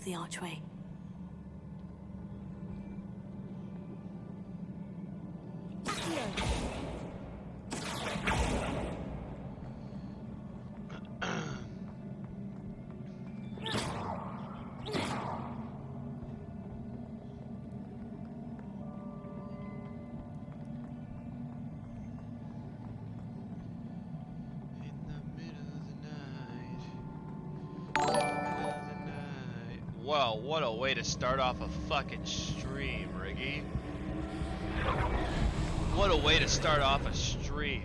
of the archway. Well, what a way to start off a fucking stream, Riggy. What a way to start off a stream.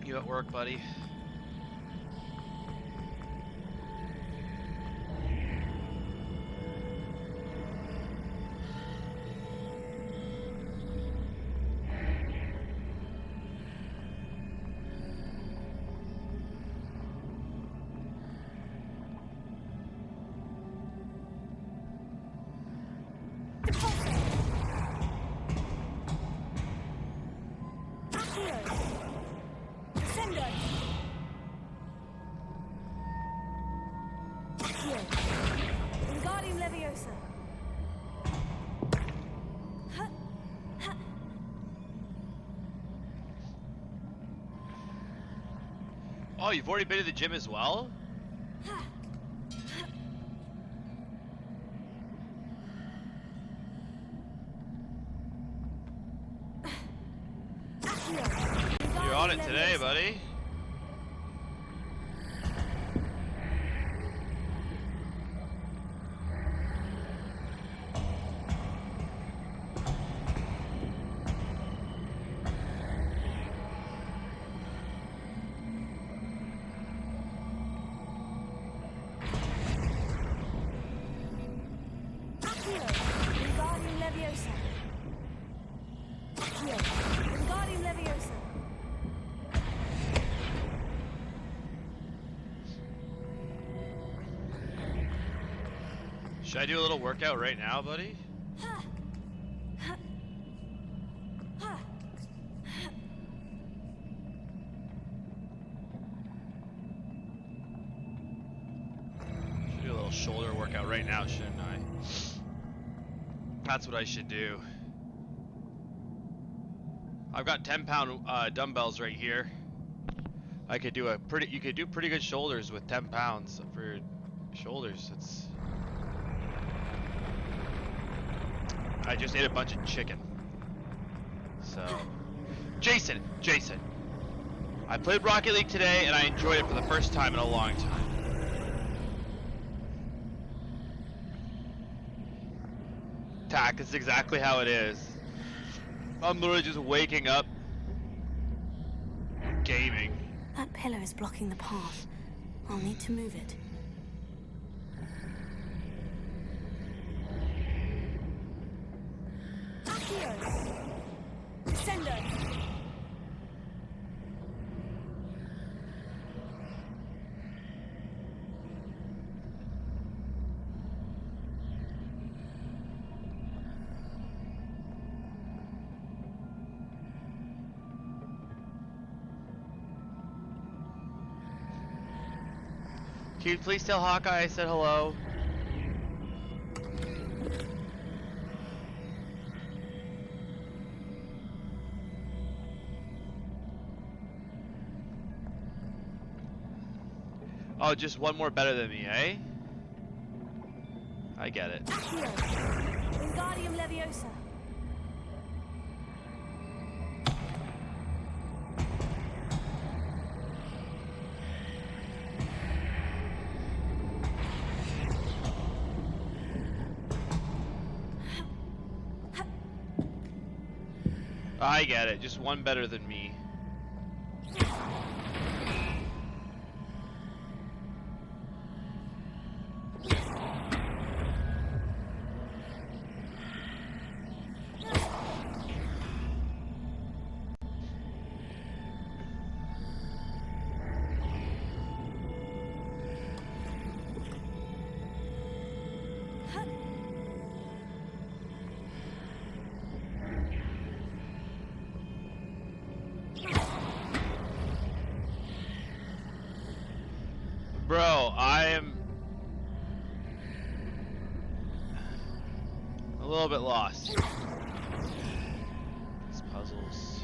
You at work, buddy? Oh, you've already been to the gym as well? You're on it today, buddy. Should I do a little workout right now, buddy? Should do a little shoulder workout right now, shouldn't I? That's what I should do. I've got 10-pound dumbbells right here. I could do you could do pretty good shoulders with 10 pounds for shoulders. I just ate a bunch of chicken. So, Jason, I played Rocket League today and I enjoyed it for the first time in a long time. Tack, this is exactly how it is. I'm literally just waking up, gaming. That pillar is blocking the path. I'll need to move it. Can you please tell Hawkeye I said hello? Oh, just one more better than me, eh? I get it. Wingardium Leviosa. I get it. Just one better than me. Bro, I am a little bit lost here. These puzzles.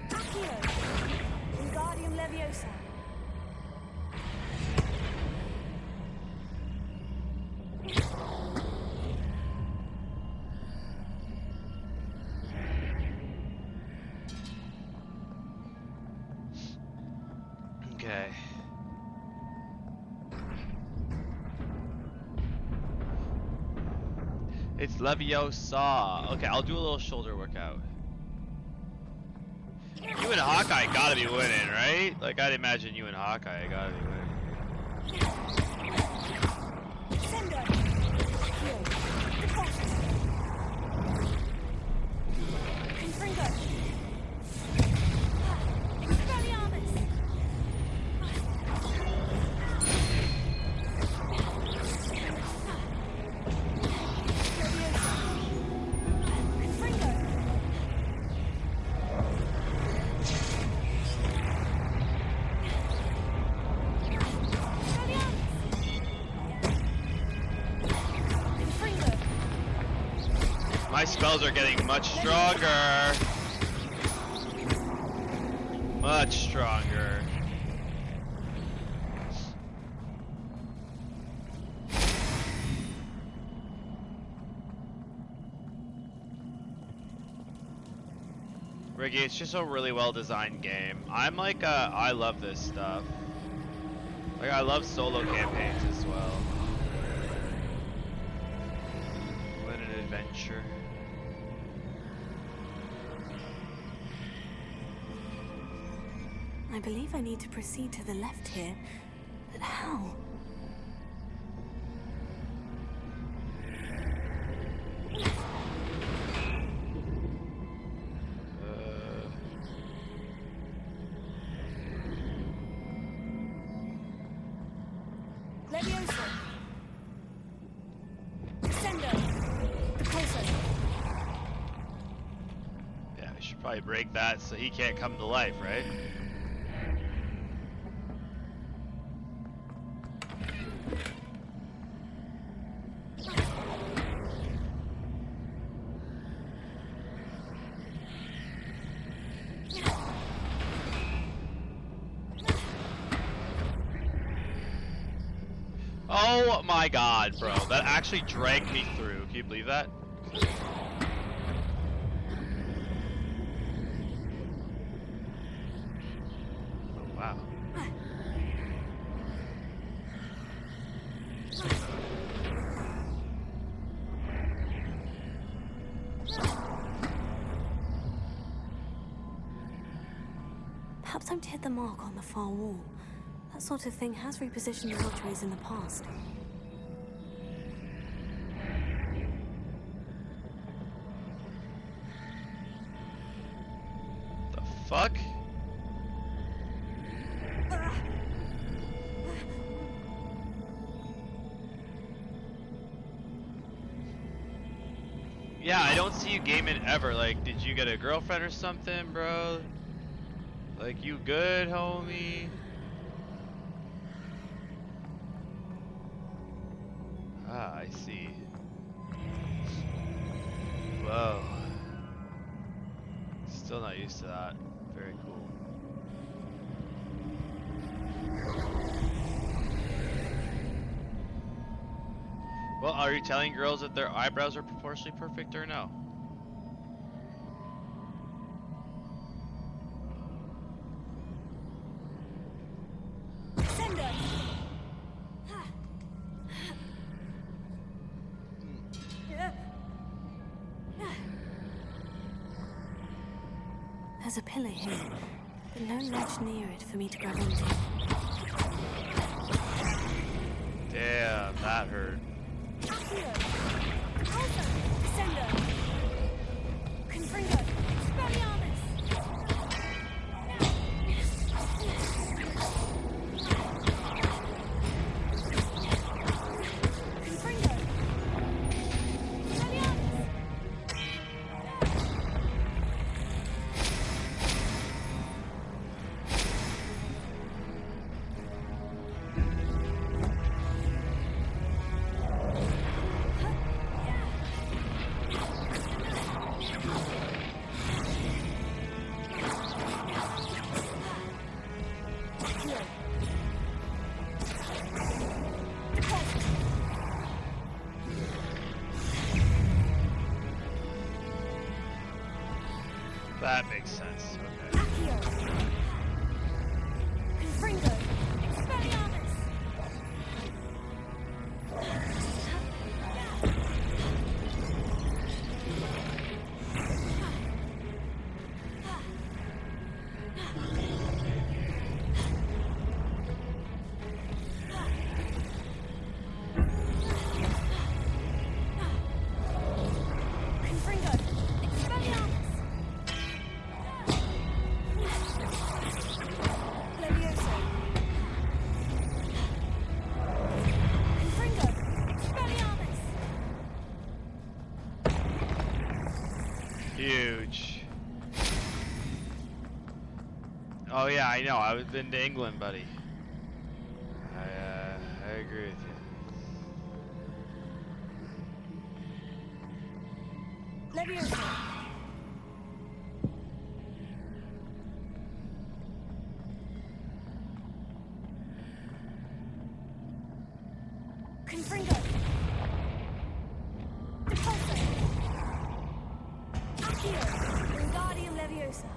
Accio! Wingardium Leviosa. Okay. It's Leviosa. Okay, I'll do a little shoulder workout. You and Hawkeye gotta be winning, right? Like, I'd imagine you and Hawkeye gotta be winning. Sendo. Accio. Precaution. Confringo. Expelliarmus. My spells are getting much stronger. Much stronger. Ricky, it's just a really well designed game. I'm like, I love this stuff. Like, I love solo campaigns as well. What an adventure. I believe I need to proceed to the left here, but how? Leviosa. Sendo. Precaution. Yeah, I should probably break that so he can't come to life, right? Oh my god, bro. That actually dragged me through. Can you believe that? Oh, wow. Perhaps I'm to hit the mark on the far wall. That sort of thing has repositioned the lotteries in the past. The fuck? Yeah, I don't see you gaming ever. Like, did you get a girlfriend or something, bro? Like, you good, homie? Ah, I see. Whoa. Still not used to that. Very cool. Well, are you telling girls that their eyebrows are proportionally perfect or no? Sendo. There's a pillar here, but no ledge near it for me to grab onto. Damn, that hurt. Accio. Precaution. Sendo. Confringo. Expelliarmus. Confringo. Expelliarmus. that makes sense. Okay. Accio. Confringo. Expelliarmus. Confringo. Expelliarmus. Levioso. Confringo. Expelliarmus. Huge. Oh yeah, I know. I've been to England, buddy. I agree with you. Levioso. Confringo. Repulso. Accio. Wingardium Leviosa.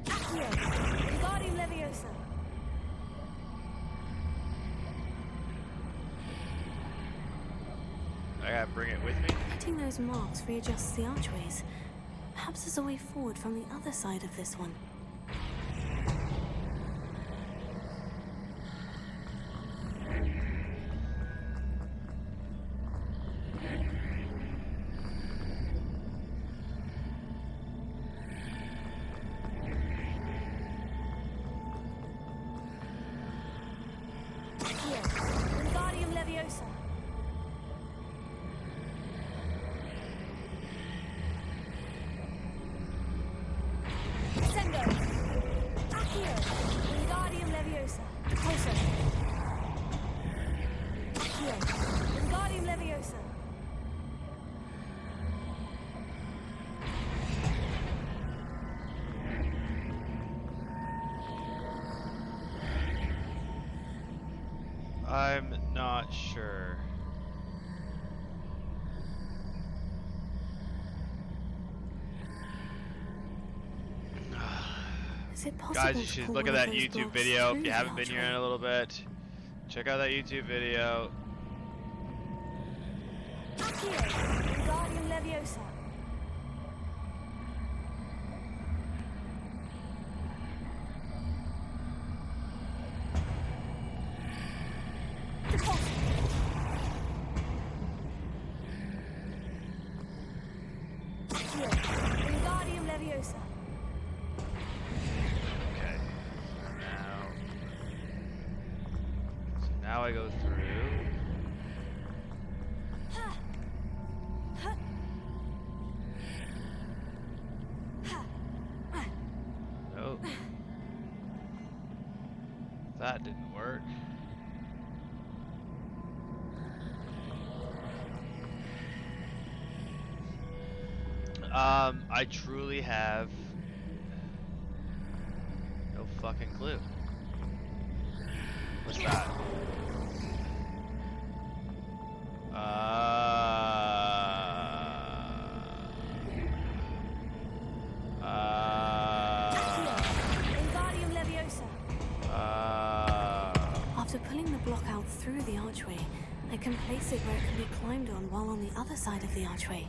Accio. Wingardium Leviosa. I gotta bring it with me. Hitting those marks readjusts the archways. Perhaps there's a way forward from the other side of this one. Accio. Wingardium Leviosa. Sendo. Accio. Wingardium Leviosa. Repulso. Accio. Wingardium Leviosa. I'm not sure. Is it possible Guys, you to should pull look one at of that those YouTube blocks video through if you the haven't been here in archway? a little bit. Check out that YouTube video. Accio. Wingardium Leviosa. Repulso. Accio. Wingardium Leviosa. Okay. So now I go through. Nope. That didn't work. I truly have no fucking clue. What's that? Wingardium Leviosa. After pulling the block out through the archway, I can place it where it can be climbed on while on the other side of the archway.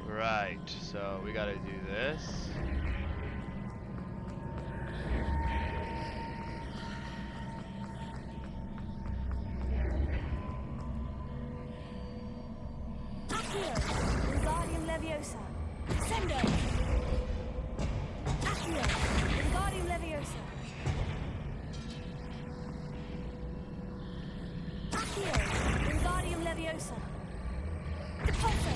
Right, so we gotta do this. Accio. Wingardium Leviosa. Sendo. Accio. Wingardium Leviosa. Accio. Wingardium Leviosa. Repulso.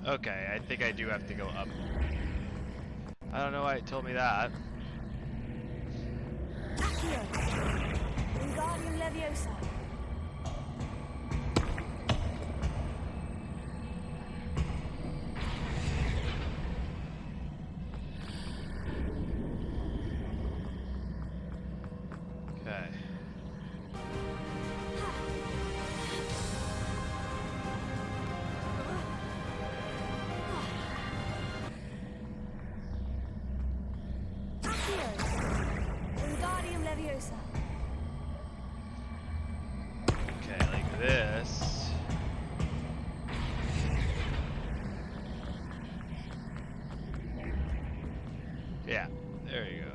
Okay, I think I do have to go up. I don't know why it told me that. Accio! Wingardium Leviosa! Okay. Accio! Wingardium Leviosa! Okay, like this. Yeah, there you go.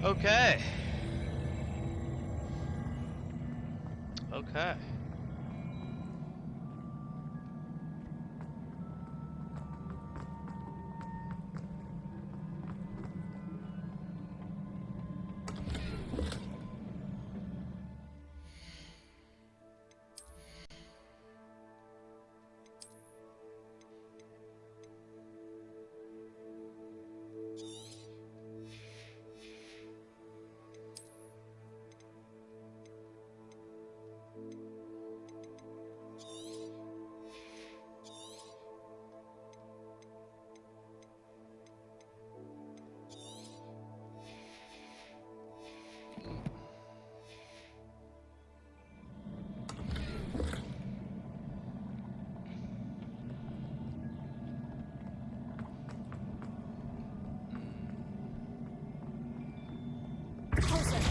Okay. Okay. Pulsar!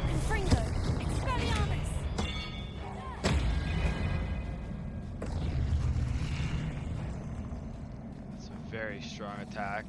Confringo! Expelliarmus! That's a very strong attack.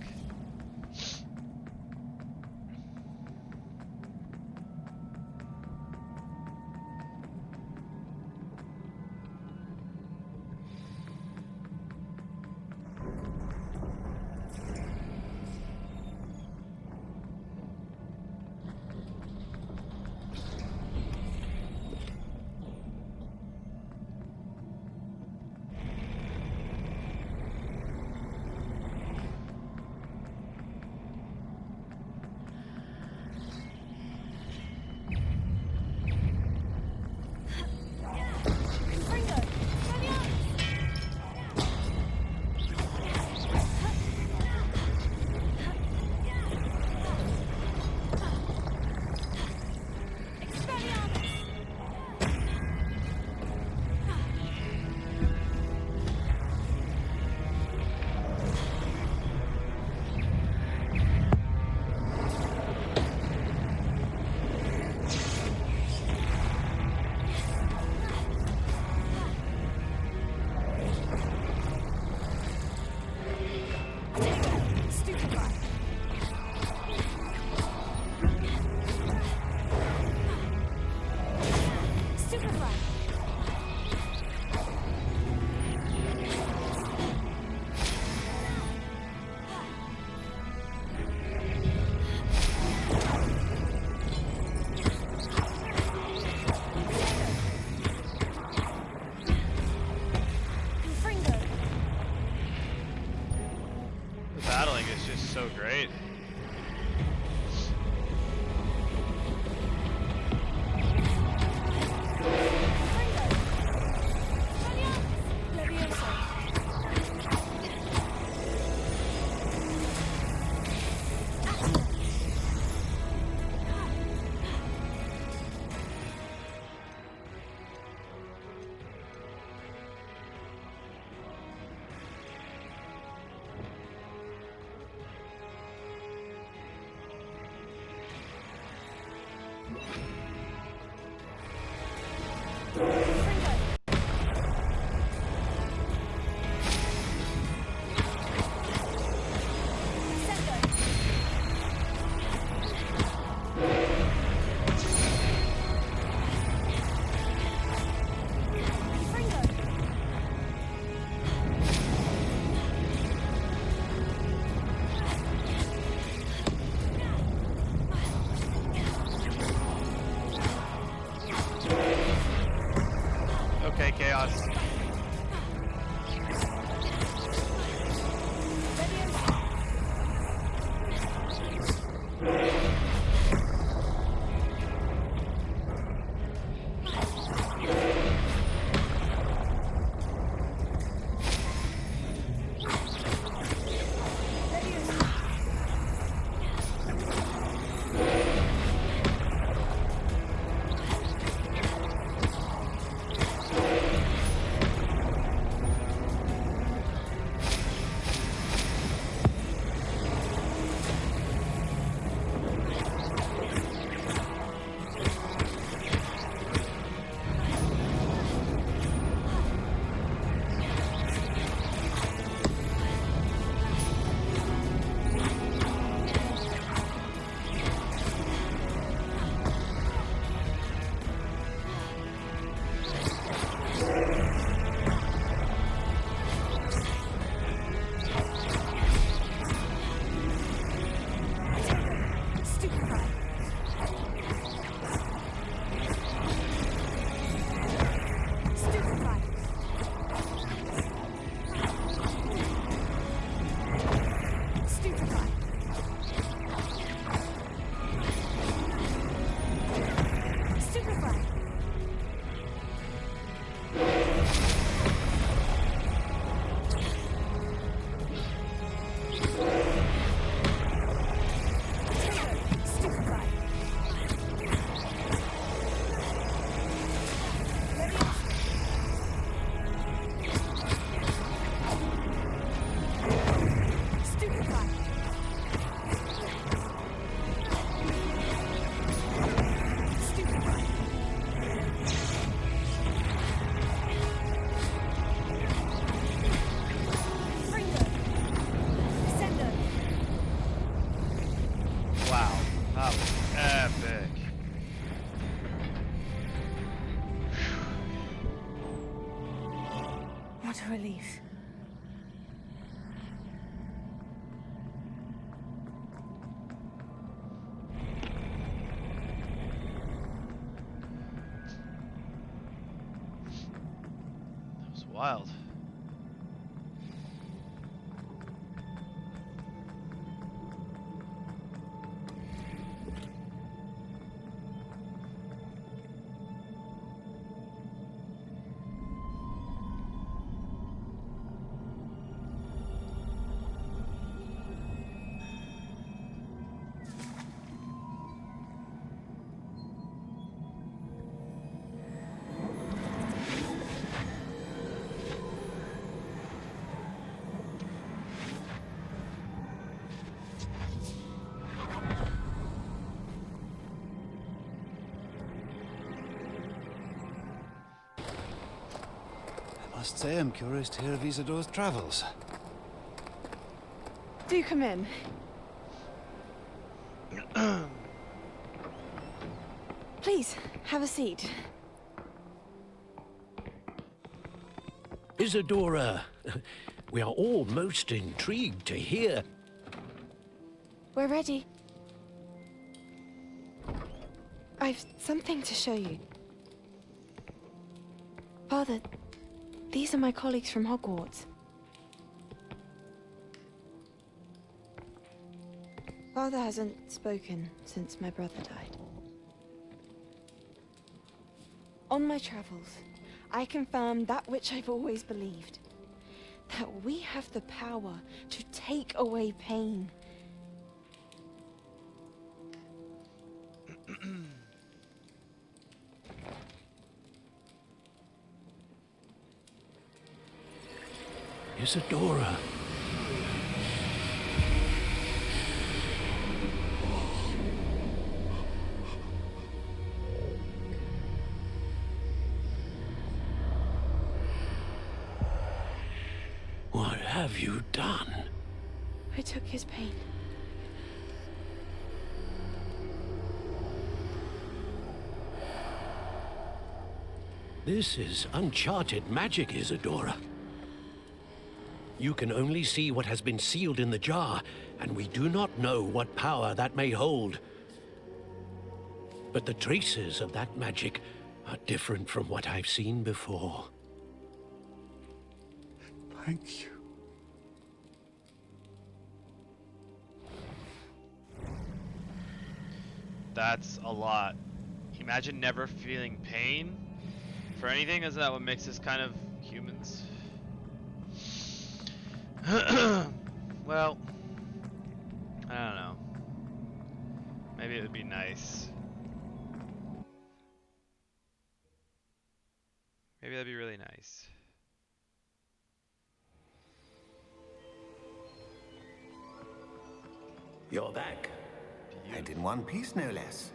What a relief. That was wild. I must say I'm curious to hear of Isadore's travels. Do come in. Please, have a seat. Isadora, we are all most intrigued to hear. We're ready. I've something to show you. Father, these are my colleagues from Hogwarts. Father hasn't spoken since my brother died. On my travels, I confirmed that which I've always believed. That we have the power to take away pain. Isadora. What have you done? I took his pain. This is uncharted magic, Isadora. You can only see what has been sealed in the jar, and we do not know what power that may hold. But the traces of that magic are different from what I've seen before. Thank you. That's a lot. Imagine never feeling pain for anything. Isn't that what makes us kind of humans? Well, I don't know. Maybe it would be nice. Maybe that'd be really nice. You're back. And in one piece, no less.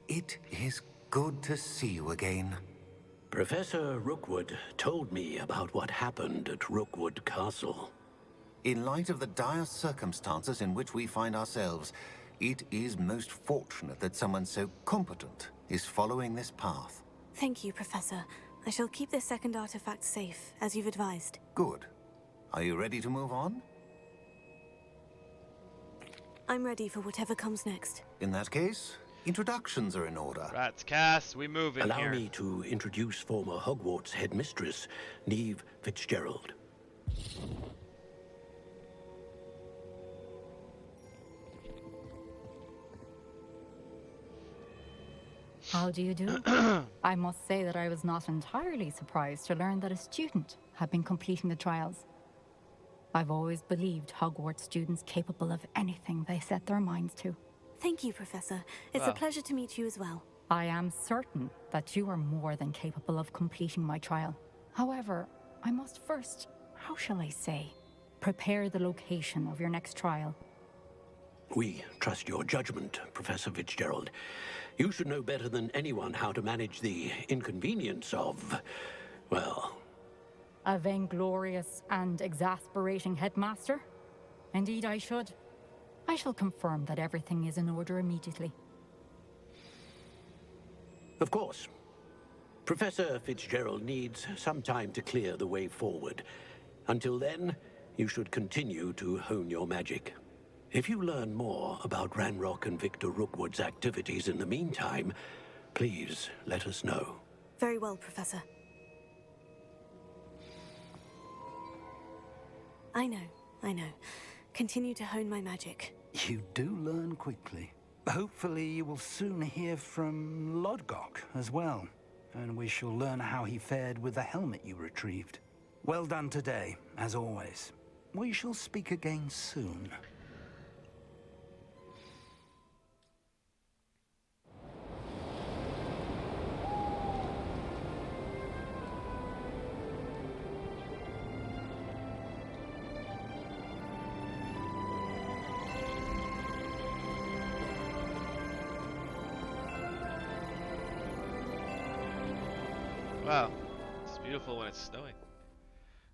It is good to see you again. Professor Rookwood told me about what happened at Rookwood Castle. In light of the dire circumstances in which we find ourselves, it is most fortunate that someone so competent is following this path. Thank you, Professor. I shall keep this second artifact safe, as you've advised. Good. Are you ready to move on? I'm ready for whatever comes next. In that case, introductions are in order. Rats, Cass, we move in Allow here. me to introduce former Hogwarts headmistress, Neve Fitzgerald. How do you do? I must say that I was not entirely surprised to learn that a student had been completing the trials. I've always believed Hogwarts students capable of anything they set their minds to. Thank you, Professor. It's a pleasure to meet you as well. I am certain that you are more than capable of completing my trial. However, I must first, how shall I say, prepare the location of your next trial. We trust your judgment, Professor Fitzgerald. You should know better than anyone how to manage the inconvenience of, well... A vainglorious and exasperating headmaster? Indeed I should. I shall confirm that everything is in order immediately. Of course. Professor Fitzgerald needs some time to clear the way forward. Until then, you should continue to hone your magic. If you learn more about Ranrock and Victor Rookwood's activities in the meantime, please let us know. Very well, Professor. I know. Continue to hone my magic. You do learn quickly. Hopefully you will soon hear from Lodgok as well, and we shall learn how he fared with the helmet you retrieved. Well done today, as always. We shall speak again soon. Wow, it's beautiful when it's snowing.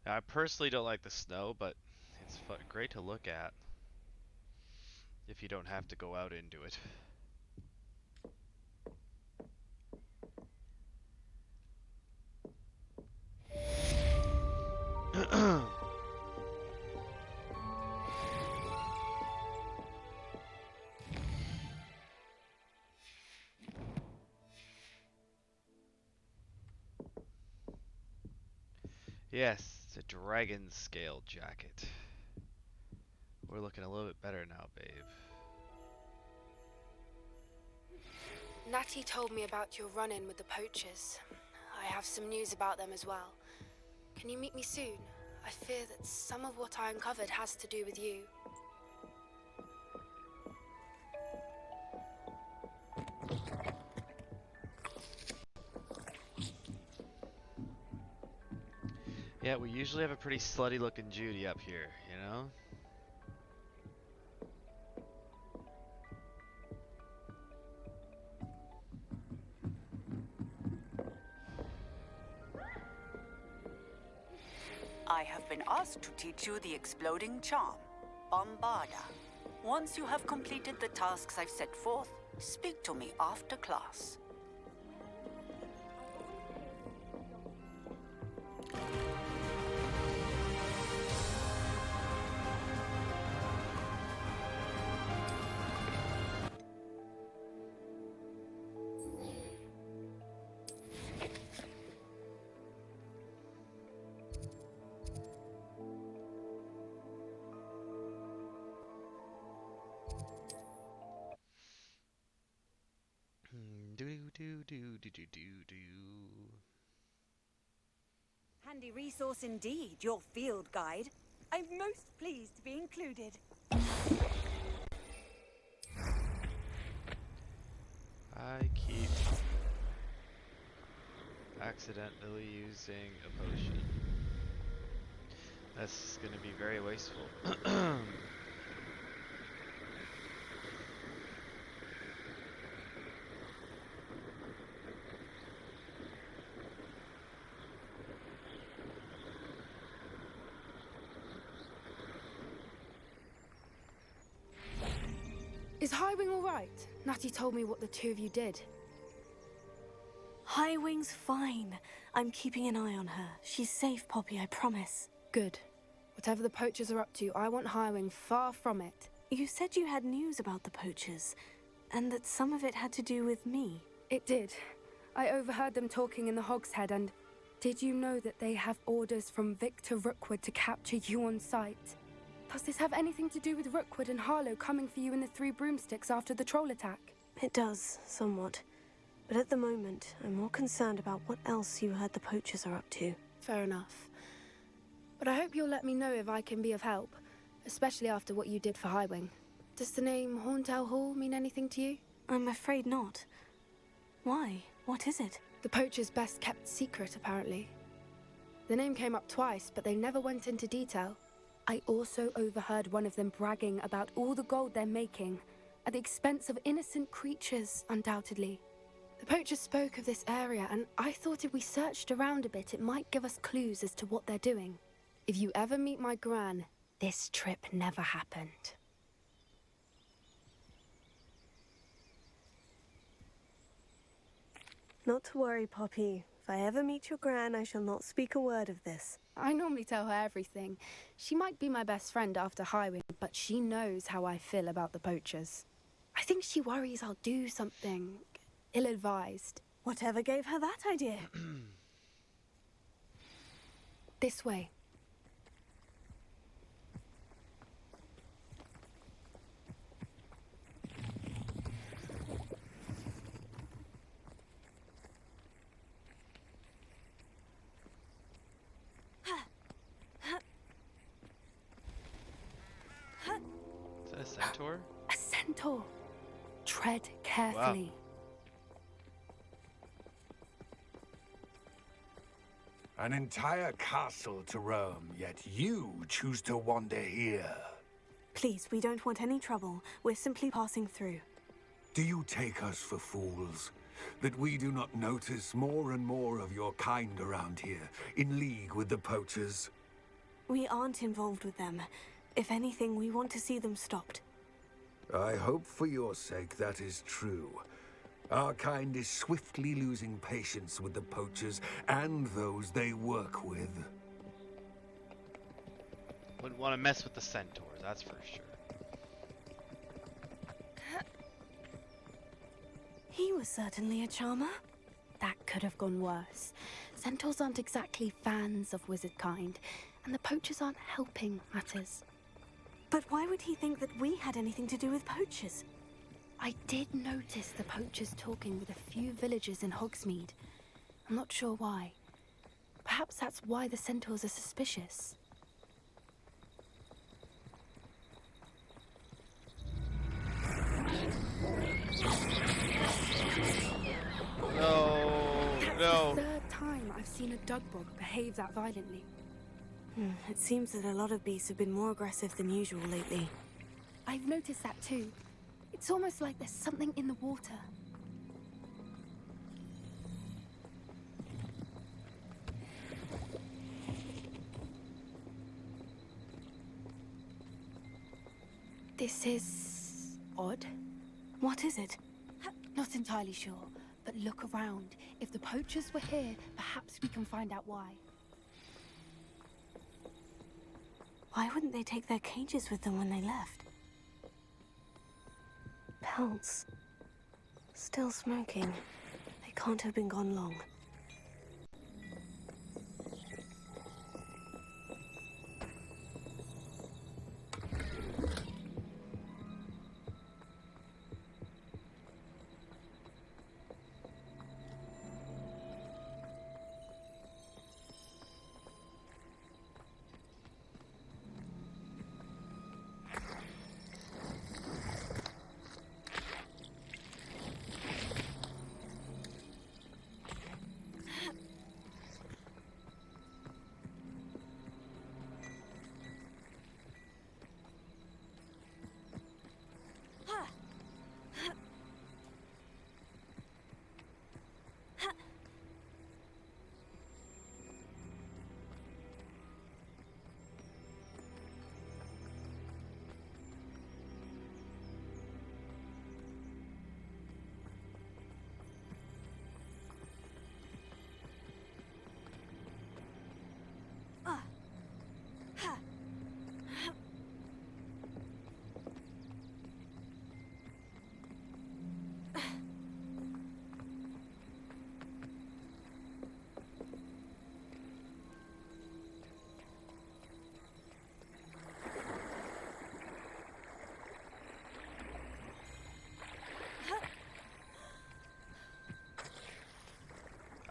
Now, I personally don't like the snow, but it's great to look at if you don't have to go out into it. Yes, it's a dragon scale jacket. We're looking a little bit better now, babe. Natty told me about your run-in with the poachers. I have some news about them as well. Can you meet me soon? I fear that some of what I uncovered has to do with you. Yeah, we usually have a pretty slutty looking Judy up here, you know? I have been asked to teach you the exploding charm, Bombarda. Once you have completed the tasks I've set forth, speak to me after class. Handy resource indeed, your field guide. I'm most pleased to be included. I keep accidentally using a potion. That's gonna be very wasteful. Is Highwing all right? Natty told me what the two of you did. Highwing's fine. I'm keeping an eye on her. She's safe, Poppy, I promise. Good. Whatever the poachers are up to, I want Highwing far from it. You said you had news about the poachers, and that some of it had to do with me. It did. I overheard them talking in the Hogshead, and did you know that they have orders from Victor Rookwood to capture you on sight? Does this have anything to do with Rookwood and Harlow coming for you in the Three Broomsticks after the troll attack? It does, somewhat. But at the moment, I'm more concerned about what else you heard the poachers are up to. Fair enough. But I hope you'll let me know if I can be of help, especially after what you did for Highwing. Does the name Horntail Hall mean anything to you? I'm afraid not. Why? What is it? The poachers' best kept secret, apparently. The name came up twice, but they never went into detail. I also overheard one of them bragging about all the gold they're making, at the expense of innocent creatures, undoubtedly. The poachers spoke of this area, and I thought if we searched around a bit, it might give us clues as to what they're doing. If you ever meet my gran, this trip never happened. Not to worry, Poppy. I ever meet your Gran, I shall not speak a word of this. I normally tell her everything. She might be my best friend after Highwing, but she knows how I feel about the poachers. I think she worries I'll do something ill-advised. Whatever gave her that idea? This way. Is that a centaur? A centaur. Tread carefully. Wow. An entire castle to roam, yet you choose to wander here. Please, we don't want any trouble. We're simply passing through. Do you take us for fools? That we do not notice more and more of your kind around here, in league with the poachers? We aren't involved with them. If anything, we want to see them stopped. I hope for your sake that is true. Our kind is swiftly losing patience with the poachers and those they work with. Wouldn't want to mess with the centaurs, that's for sure. He was certainly a charmer. That could have gone worse. Centaurs aren't exactly fans of wizard kind, and the poachers aren't helping matters. But why would he think that we had anything to do with poachers? I did notice the poachers talking with a few villagers in Hogsmeade. I'm not sure why. Perhaps that's why the centaurs are suspicious. No, no. That's the third time I've seen a dugbog behave that violently. It seems that a lot of beasts have been more aggressive than usual lately. I've noticed that too. It's almost like there's something in the water. This is odd. What is it? Not entirely sure, but look around. If the poachers were here, perhaps we can find out why. Why wouldn't they take their cages with them when they left? Pelts. Still smoking. They can't have been gone long.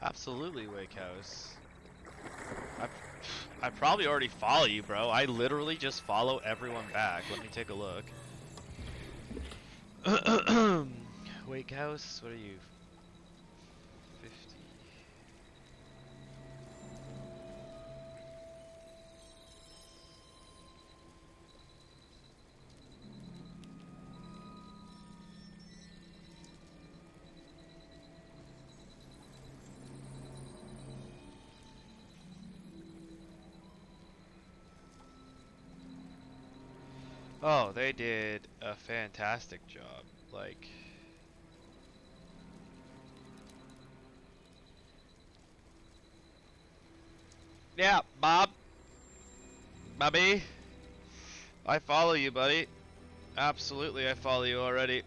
Absolutely, Wake House. I probably already follow you, bro. I literally just follow everyone back. Let me take a look. Wake House, what are you? 50. Oh, they did a fantastic job. Like, Yeah, Bob. Bobby. I follow you, buddy. Absolutely, I follow you already.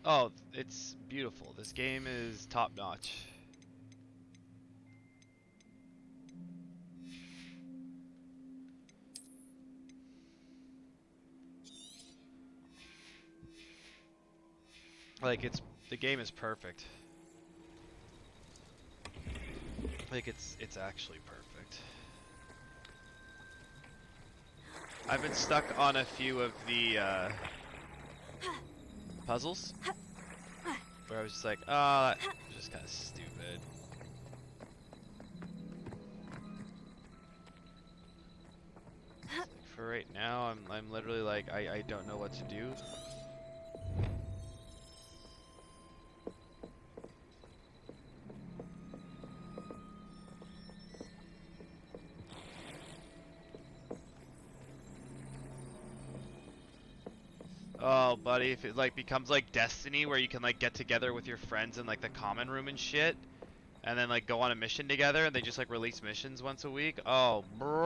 Oh, it's beautiful. This game is top notch. Like, the game is perfect. Like, it's actually perfect. I've been stuck on a few of the puzzles where I was just like, oh, that's just kind of stupid. Like, for right now, I'm literally like, I don't know what to do. Oh, buddy, if it like becomes like Destiny, where you can like get together with your friends in like the common room and shit, and then like go on a mission together, and they just like release missions once a week. Oh, bro,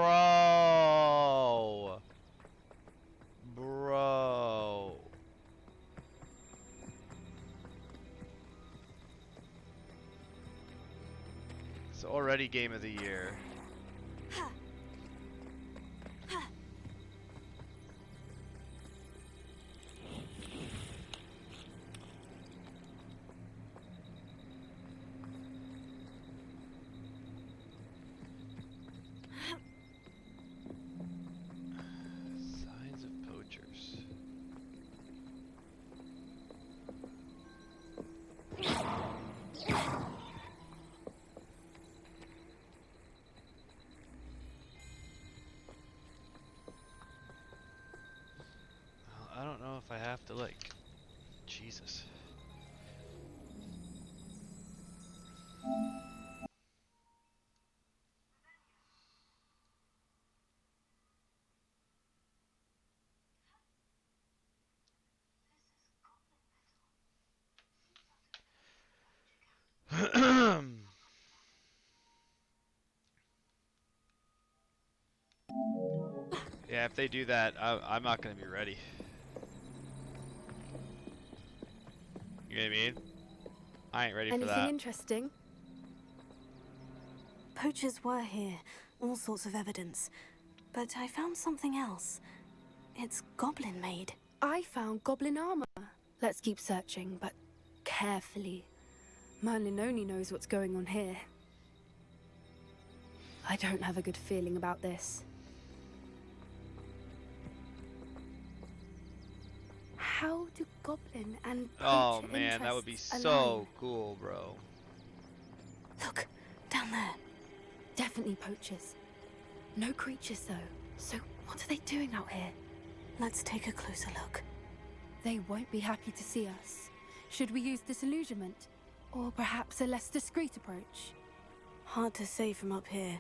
bro. It's already game of the year. Signs of poachers. I don't know if I have to like, Jesus. Yeah, if they do that, I'm not gonna be ready. You know what I mean? I ain't ready for Anything that. interesting? Poachers were here, all sorts of evidence. But I found something else. It's goblin made. I found goblin armor. Let's keep searching, but carefully. Merlin only knows what's going on here. I don't have a good feeling about this. How do goblin and Oh poacher man, that would be interests so align? cool, bro. Look, down there. Definitely poachers. No creatures though. So what are they doing out here? Let's take a closer look. They won't be happy to see us. Should we use disillusionment? Or perhaps a less discreet approach? Hard to say from up here.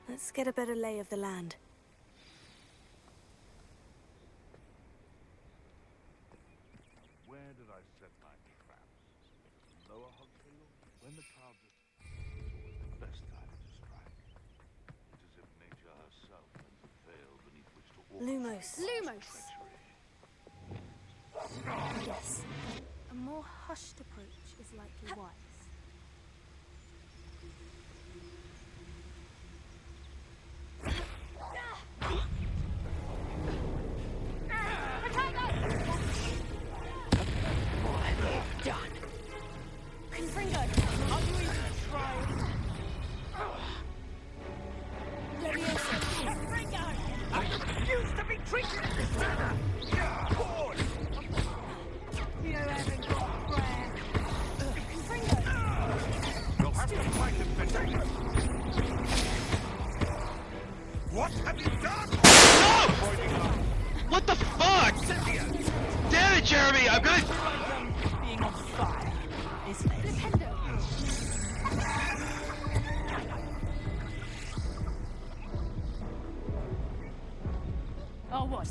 Let's get a better lay of the land. Where did I set my traps? Lower Hogwarts? When the clouds are... It's always the best time to strike. It's as if nature herself has a veil beneath which to Lumos. Lumos! treachery. Yes. A more hushed approach is likely wise.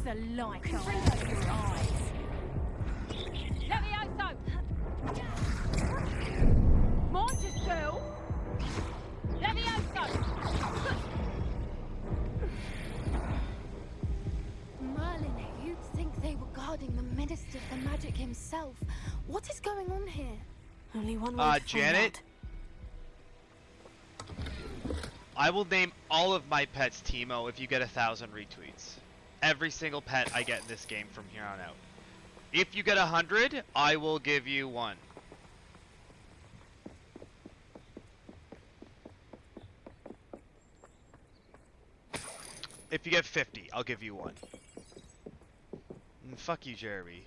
the light out of your eyes. Levioso! Montesu! Levioso! Merlin, you'd think they were guarding the Minister for Magic himself. What is going on here? Only one way to Janet? I will name all of my pets Teemo if you get 1,000 retweets. Every single pet I get in this game from here on out. If you get 100, I will give you one. If you get 50, I'll give you one. And fuck you, Jeremy.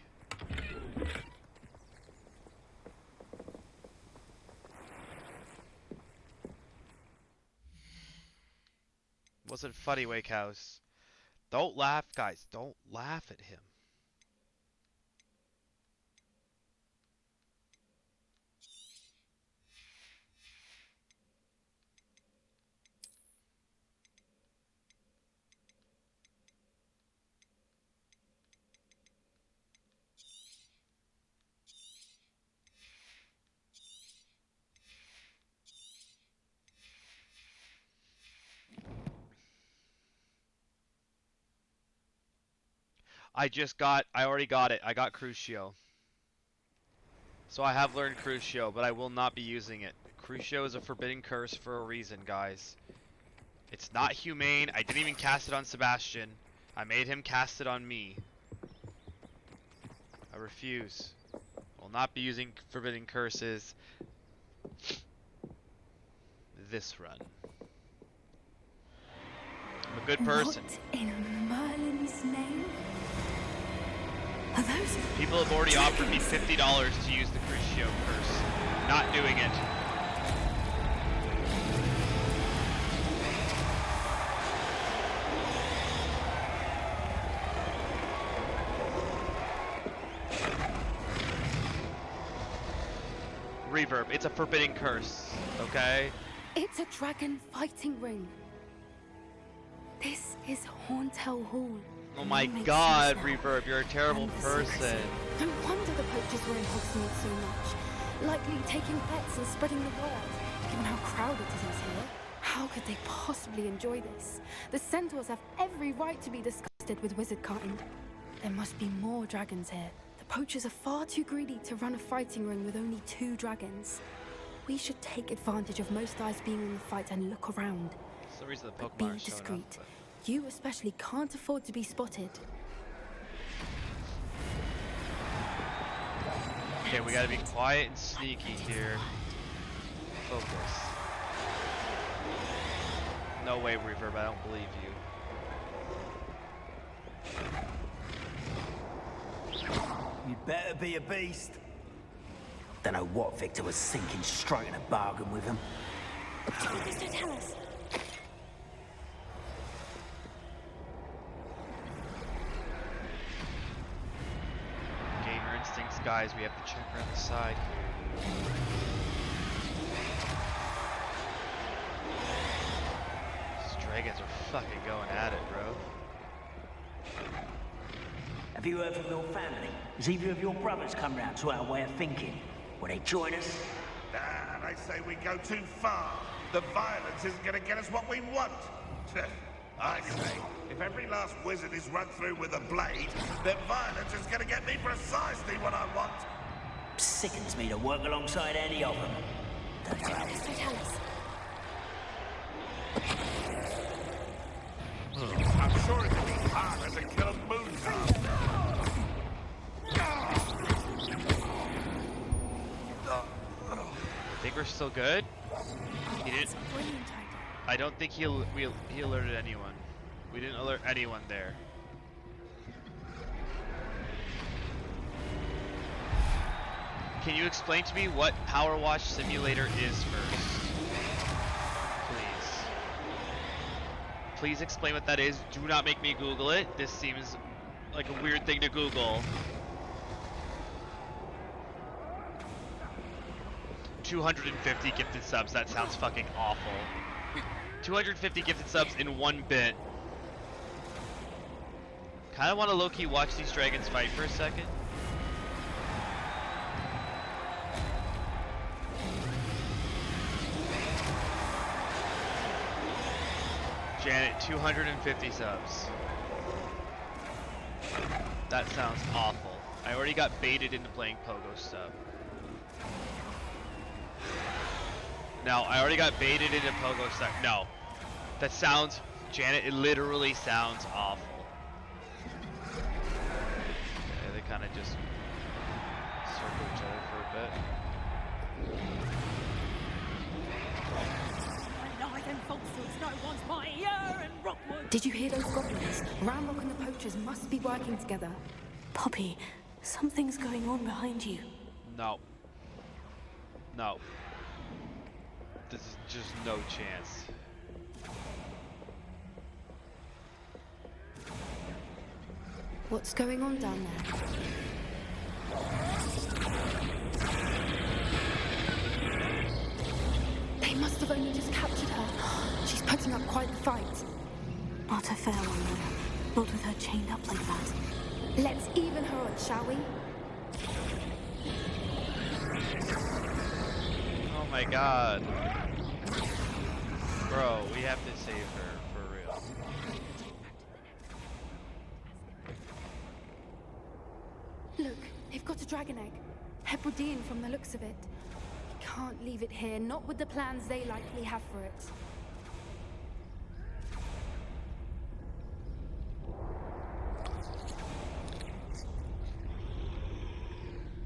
Wasn't funny, Wake House. Don't laugh, guys. Don't laugh at him. I already got it. I got Crucio. So I have learned Crucio, but I will not be using it. Crucio is a forbidden curse for a reason, guys. It's not humane. I didn't even cast it on Sebastian. I made him cast it on me. I refuse. I will not be using forbidden curses this run. I'm a good person. What in Merlin's name? Are those? People have already offered me $50 to use the Crucio curse. Not doing it. Reverb, it's a forbidden curse, okay? It's a dragon fighting ring. This is Hauntel Hall. Oh my god, Reverb, you're a terrible person. No wonder the poachers were in Hogsmeade so much. Likely taking pets and spreading the word, given how crowded it is here. How could they possibly enjoy this? The centaurs have every right to be disgusted with wizard kind. There must be more dragons here. The poachers are far too greedy to run a fighting ring with only 2 dragons. We should take advantage of most eyes being in the fight and look around. That's the reason the Pokemon Be are showing discreet. up, You especially can't afford to be spotted. Okay, we gotta be quiet and sneaky here. Focus. No way, Reverb, I don't believe you. You'd better be a beast. Don't know what Victor was thinking, striking a bargain with him. Please don't tell us. Gamer instincts, guys, we have to check around the side here. These dragons are fucking going at it, bro. Have you heard from your family? Has either of your brothers come round to our way of thinking? Will they join us? Nah, they say we go too far. The violence isn't going to get us what we want. I say, if every last wizard is run through with a blade, then violence is going to get me precisely what I want. Sickens me to work alongside any of them. Please don't tell us. I'm sure it'll be harder to kill a moon. Think we're still good? He didn't. I don't think he alerted anyone. We didn't alert anyone there. Can you explain to me what Power Wash Simulator is first? Please. Please explain what that is. Do not make me Google it. This seems like a weird thing to Google. 250 gifted subs, that sounds fucking awful. 250 gifted subs in 1 bit. Kinda wanna low-key watch these dragons fight for a second. Janet, 250 subs. That sounds awful. I already got baited into playing Pogo stuff. No, I already got baited into Pogo stuff. No. That sounds, Janet, it literally sounds awful. Yeah, they kind of just circle each other for a bit. Did you hear those goblins? Ramrock and the poachers must be working together. Poppy, something's going on behind you. No. No. This is just no chance. What's going on down there? They must have only just captured her. She's putting up quite the fight. Not a fair one, though. Not with her chained up like that. Let's even her odds, shall we? Oh my god. Bro, we have to save her, for real. Look, they've got a dragon egg. Hebridean from the looks of it. Can't leave it here, not with the plans they likely have for it.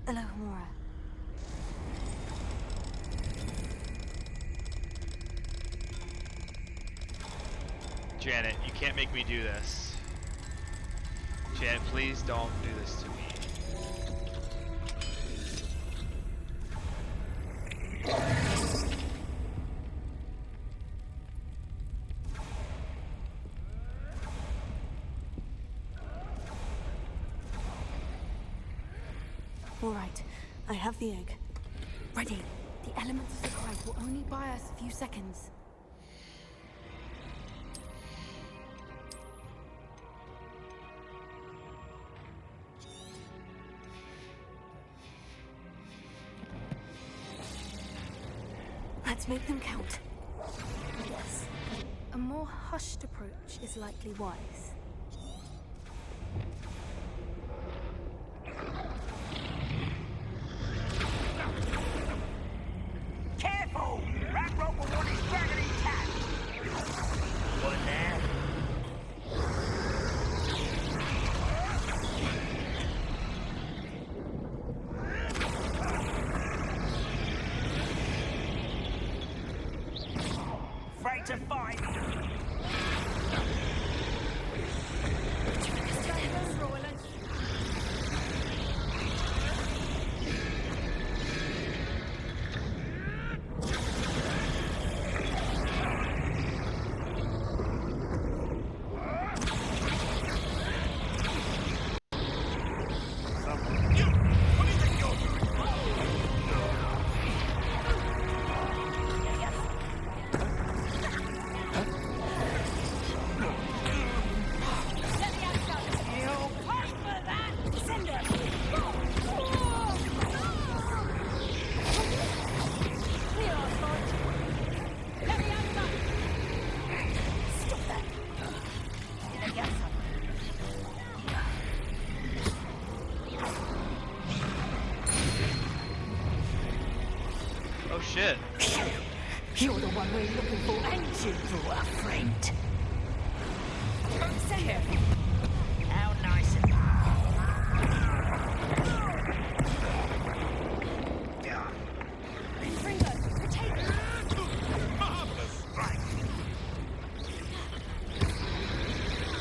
Hello, Homura. Janet, you can't make me do this. Janet, please don't do this to me. All right, I have the egg. Ready. The elements of surprise will only buy us a few seconds. Let's make them count. Yes. A more hushed approach is likely wise. Careful! Ramrock will want his dragon intact! One there. Afraid to fight! Oh shit. You're the one we're looking for, ain't you, poor friend? Careful. How nice of you.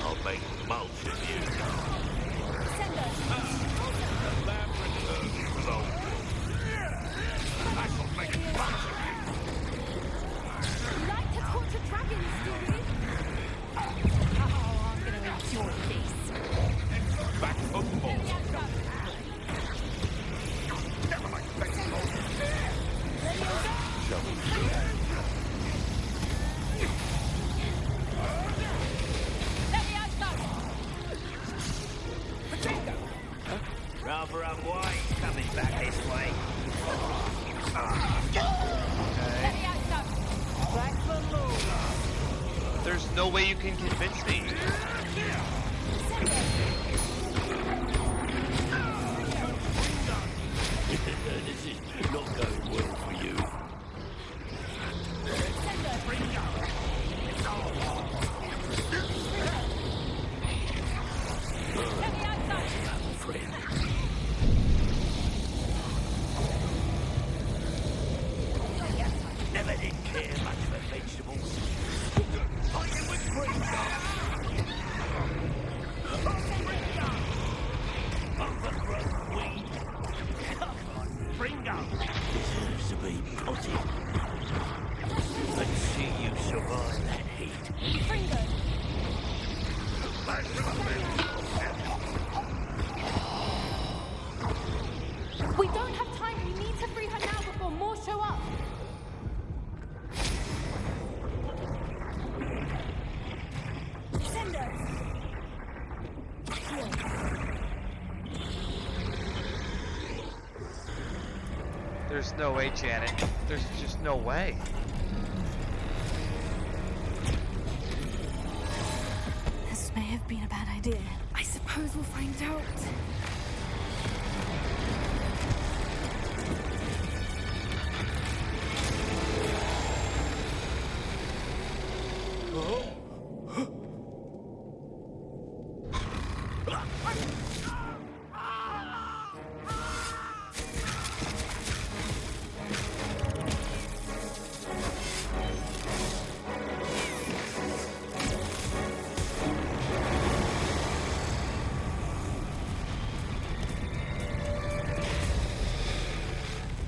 I'll make mulch of you. Send us. The lamb returns with old. I shall make mulch of you. You like to torture dragons, do you? Oh, I'm gonna enjoy no way you can convince me. This is not going well for you. Friend. Never did care much for vegetables. Fighting with overgrown weed. Come on, Bringo. Deserves to be potted. Let's see you survive that heat. Fringo! We don't have time. We need to free her now before more show up. Sender! There's no way, Janet. There's just no way. This may have been a bad idea. I suppose we'll find out.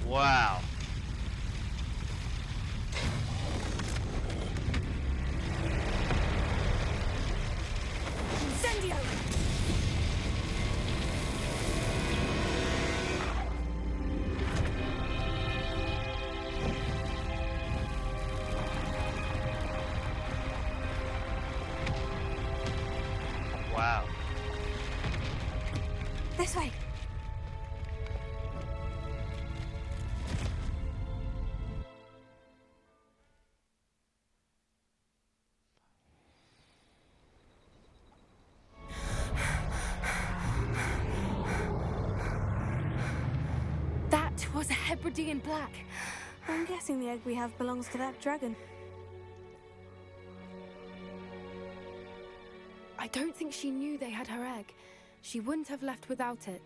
Wow. Incendio! Wow. This way. That was a Hebridean black. I'm guessing the egg we have belongs to that dragon. I don't think she knew they had her egg. She wouldn't have left without it.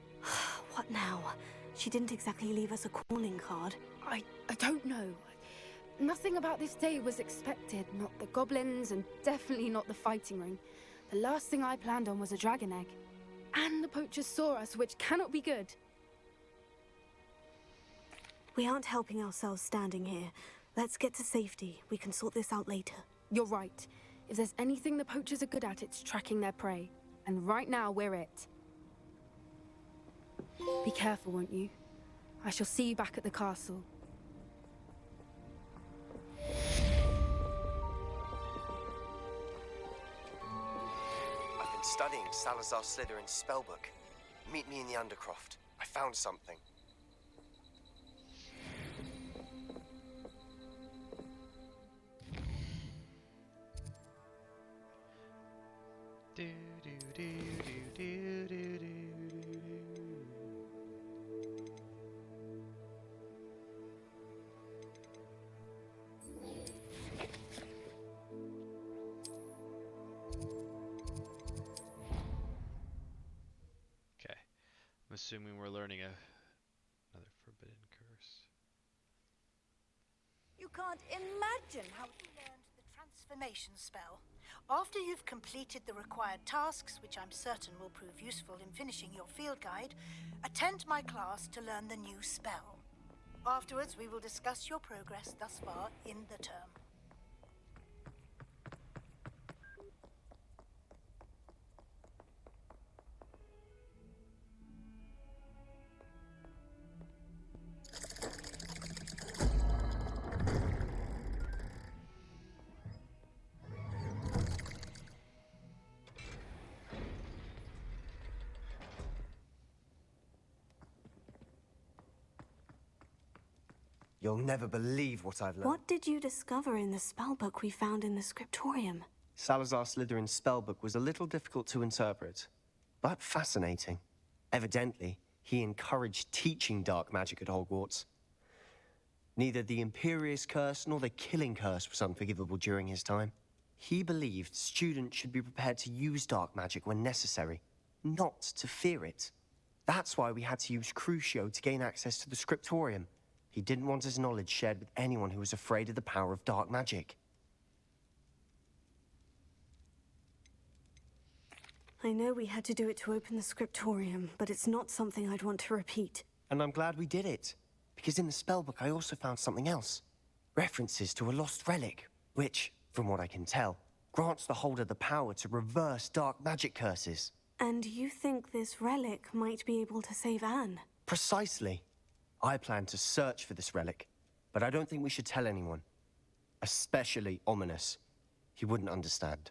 What now? She didn't exactly leave us a calling card. I don't know. Nothing about this day was expected. Not the goblins, and definitely not the fighting ring. The last thing I planned on was a dragon egg. And the poachers saw us, which cannot be good. We aren't helping ourselves standing here. Let's get to safety. We can sort this out later. You're right. If there's anything the poachers are good at, it's tracking their prey. And right now, we're it. Be careful, won't you? I shall see you back at the castle. I've been studying Salazar Slytherin's spellbook. Meet me in the Undercroft. I found something. Do do do do do do do. Okay, I'm assuming we're learning another forbidden curse. You can't imagine how you learned the transformation spell. After you've completed the required tasks, which I'm certain will prove useful in finishing your field guide, attend my class to learn the new spell. Afterwards, we will discuss your progress thus far in the term. You'll never believe what I've learned. What did you discover in the spellbook we found in the scriptorium? Salazar Slytherin's spellbook was a little difficult to interpret, but fascinating. Evidently, he encouraged teaching dark magic at Hogwarts. Neither the Imperious Curse nor the Killing Curse was unforgivable during his time. He believed students should be prepared to use dark magic when necessary, not to fear it. That's why we had to use Crucio to gain access to the Scriptorium. He didn't want his knowledge shared with anyone who was afraid of the power of dark magic. I know we had to do it to open the Scriptorium, but it's not something I'd want to repeat. And I'm glad we did it, because in the spellbook I also found something else. References to a lost relic, which, from what I can tell, grants the holder the power to reverse dark magic curses. And you think this relic might be able to save Anne? Precisely. I plan to search for this relic, but I don't think we should tell anyone. Especially Ominous. He wouldn't understand.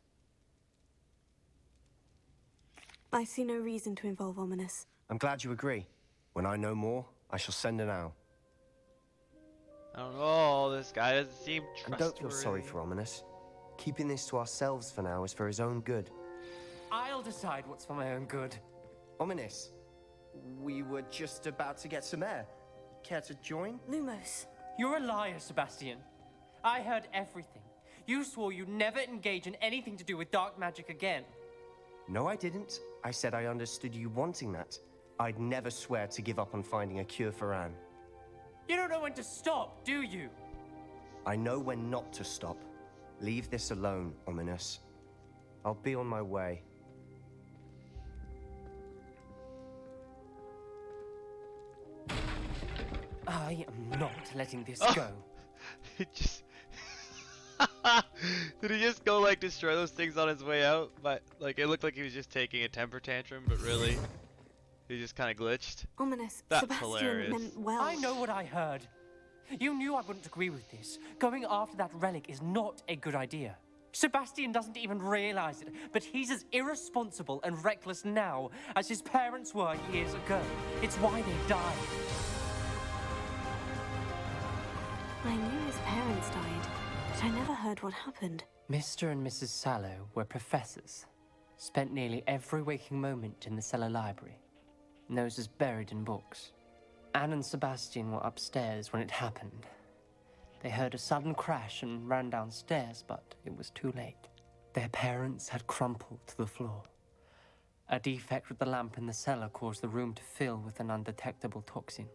I see no reason to involve Ominous. I'm glad you agree. When I know more, I shall send an owl. I don't know, this guy doesn't seem trustworthy. And don't feel sorry for Ominous. Keeping this to ourselves for now is for his own good. I'll decide what's for my own good. Ominous, we were just about to get some air. Care to join? Lumos. You're a liar, Sebastian. I heard everything. You swore you'd never engage in anything to do with dark magic again. No, I didn't. I said I understood you wanting that. I'd never swear to give up on finding a cure for Anne. You don't know when to stop, do you? I know when not to stop. Leave this alone, Ominous. I'll be on my way. I am not letting this go. It just... Did he just go like destroy those things on his way out? But like it looked like he was just taking a temper tantrum, but really he just kind of glitched. Ominous. That's Sebastian hilarious. meant well. I know what I heard. You knew I wouldn't agree with this. Going after that relic is not a good idea. Sebastian doesn't even realize it, but he's as irresponsible and reckless now as his parents were years ago. It's why they died. I knew his parents died, but I never heard what happened. Mr. and Mrs. Sallow were professors. Spent nearly every waking moment in the cellar library. Noses buried in books. Anne and Sebastian were upstairs when it happened. They heard a sudden crash and ran downstairs, but it was too late. Their parents had crumpled to the floor. A defect with the lamp in the cellar caused the room to fill with an undetectable toxin.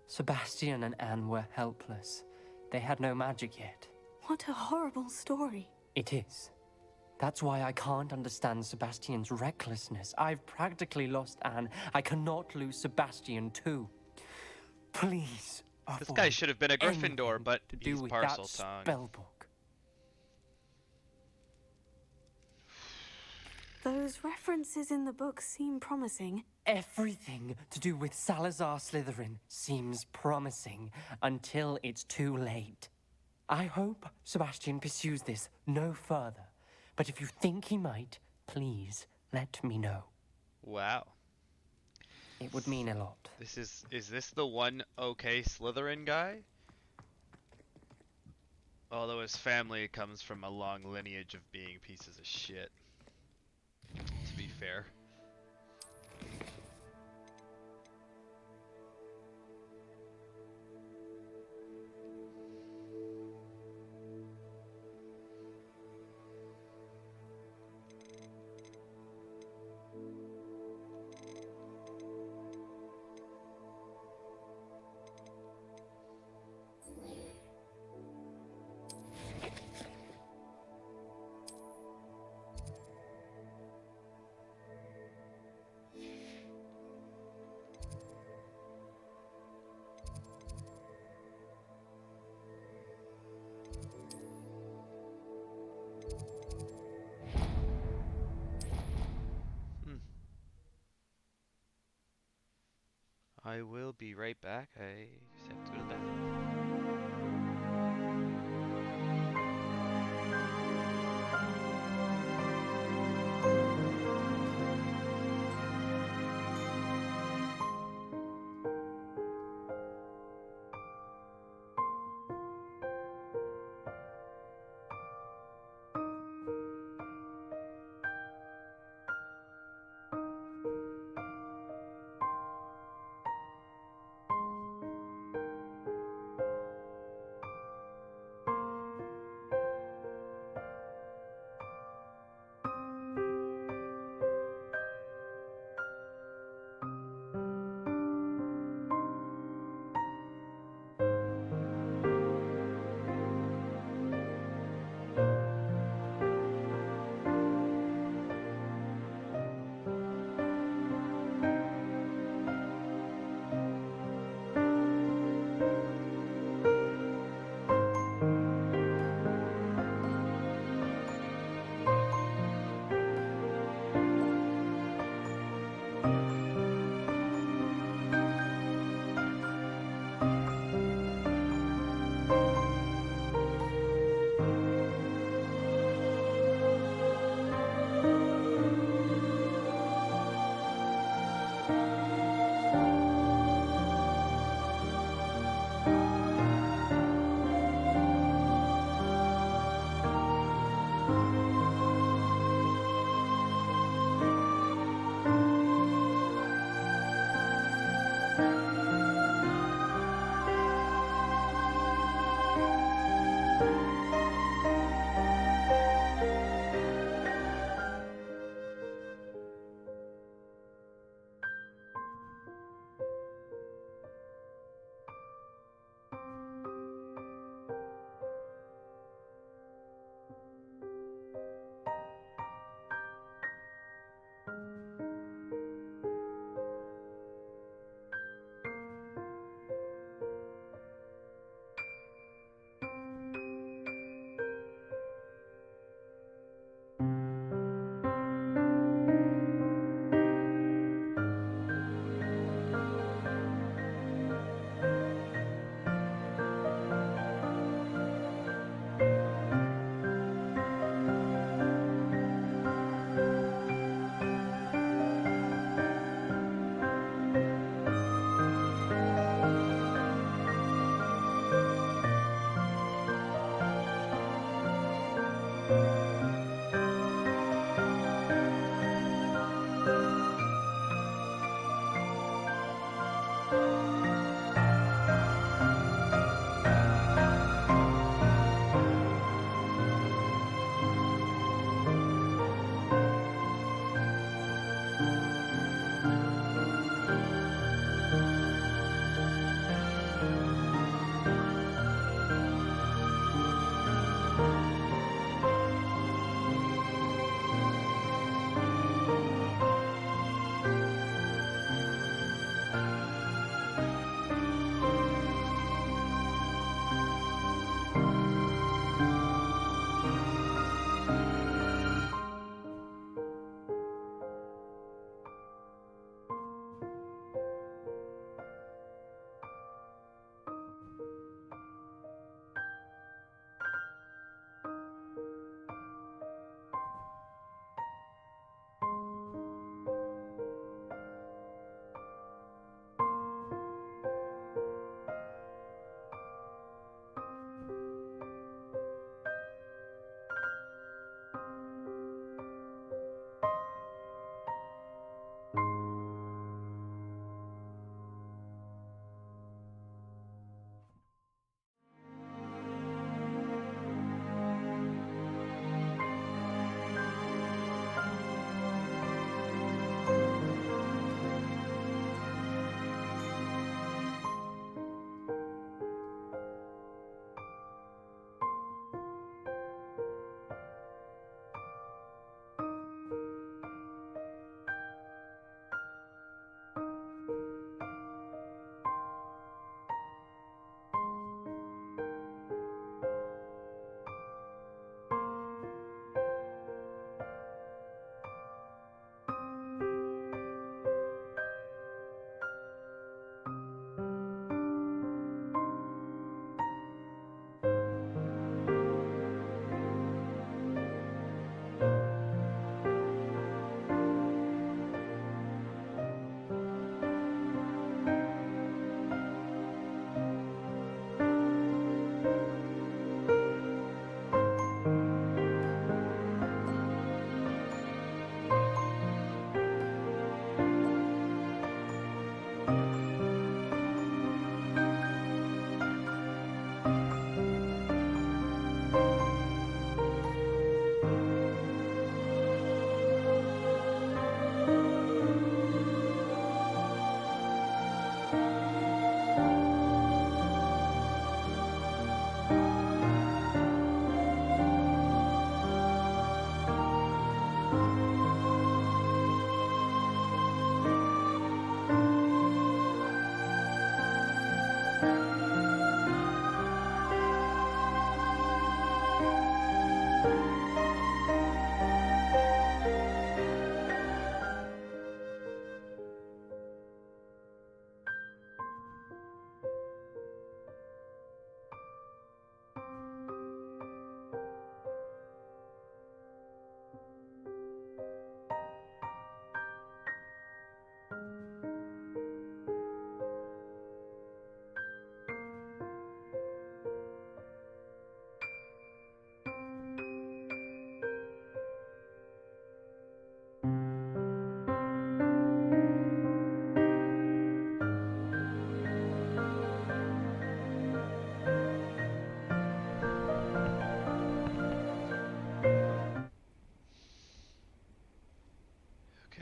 Sebastian and Anne were helpless. They had no magic yet. What a horrible story. It is. That's why I can't understand Sebastian's recklessness. I've practically lost Anne. I cannot lose Sebastian too. Please. This guy should have been a Gryffindor, but he's parcel tongue. Spellbook. Those references in the book seem promising. Everything to do with Salazar Slytherin seems promising until it's too late. I hope Sebastian pursues this no further, but if you think he might, please let me know. Wow. It would mean a lot. Is this the one okay Slytherin guy? Although his family comes from a long lineage of being pieces of shit. To be fair. I will be right back. I just have to go to the bathroom.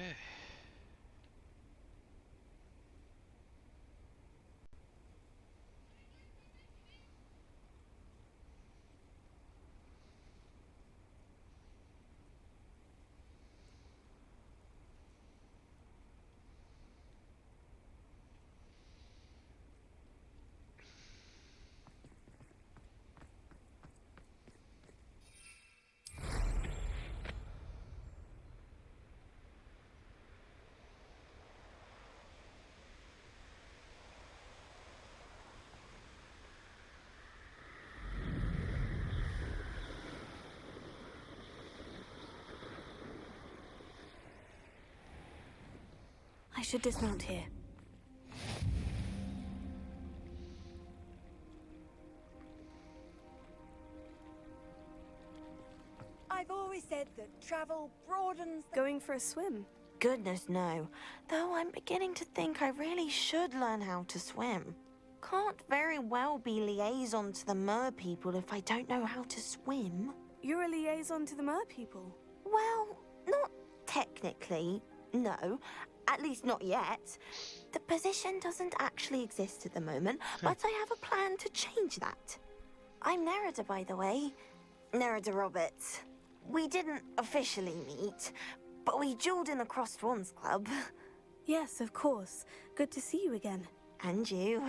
Okay. I should dismount here. I've always said that travel broadens the... Going for a swim? Goodness, no. Though I'm beginning to think I really should learn how to swim. Can't very well be liaison to the mer people if I don't know how to swim. You're a liaison to the mer people? Well, not technically, no. At least not yet. The position doesn't actually exist at the moment, but I have a plan to change that. I'm Nerida, by the way. Nerida Roberts. We didn't officially meet, but we dueled in the Crossed Swans Club. Yes, of course. Good to see you again. And you.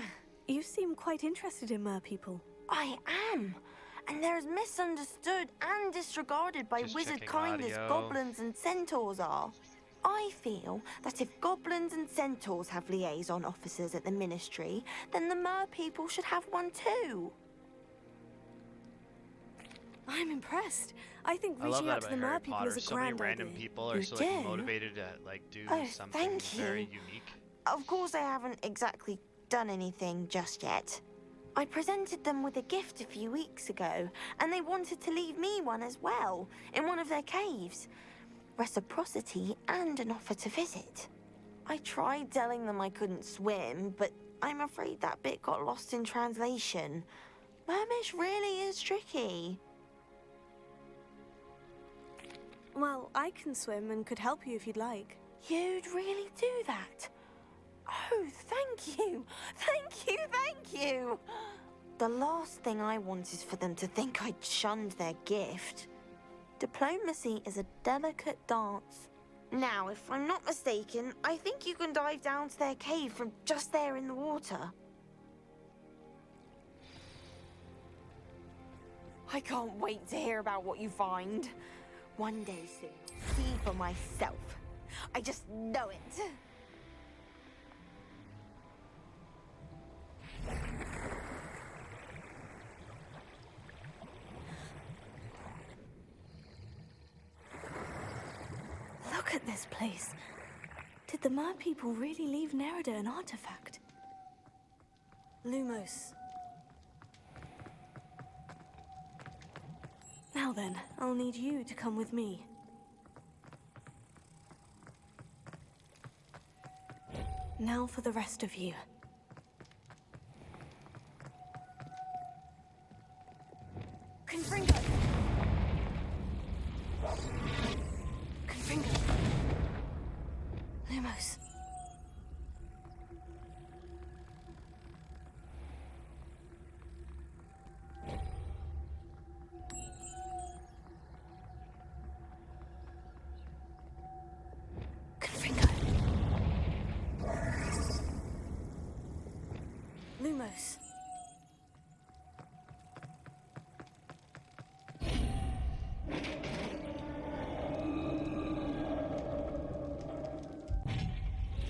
You seem quite interested in mer people. I am. And they're as misunderstood and disregarded by Just wizard checking kind as audio. goblins and centaurs are. I feel that if goblins and centaurs have liaison officers at the ministry, then the mer people should have one too. I'm impressed. I think I love reaching that out to about the mer Harry people Potter. is a So many grand random idea. people are You so like do? motivated to like do Oh, something thank you. very unique. Of course I haven't exactly done anything just yet. I presented them with a gift a few weeks ago, and they wanted to leave me one as well, in one of their caves. Reciprocity and an offer to visit. I tried telling them I couldn't swim, but I'm afraid that bit got lost in translation. Mermish really is tricky. Well, I can swim and could help you if you'd like. You'd really do that? Oh, thank you! Thank you, thank you! The last thing I want is for them to think I'd shunned their gift. Diplomacy is a delicate dance. Now, if I'm not mistaken, I think you can dive down to their cave from just there in the water. I can't wait to hear about what you find. One day soon, I'll see for myself. I just know it. Look at this place. Did the mer people really leave Nerida an artifact? Lumos. Now then, I'll need you to come with me. Now for the rest of you. Confringo! Confringo. Lumos. Confringo. Lumos.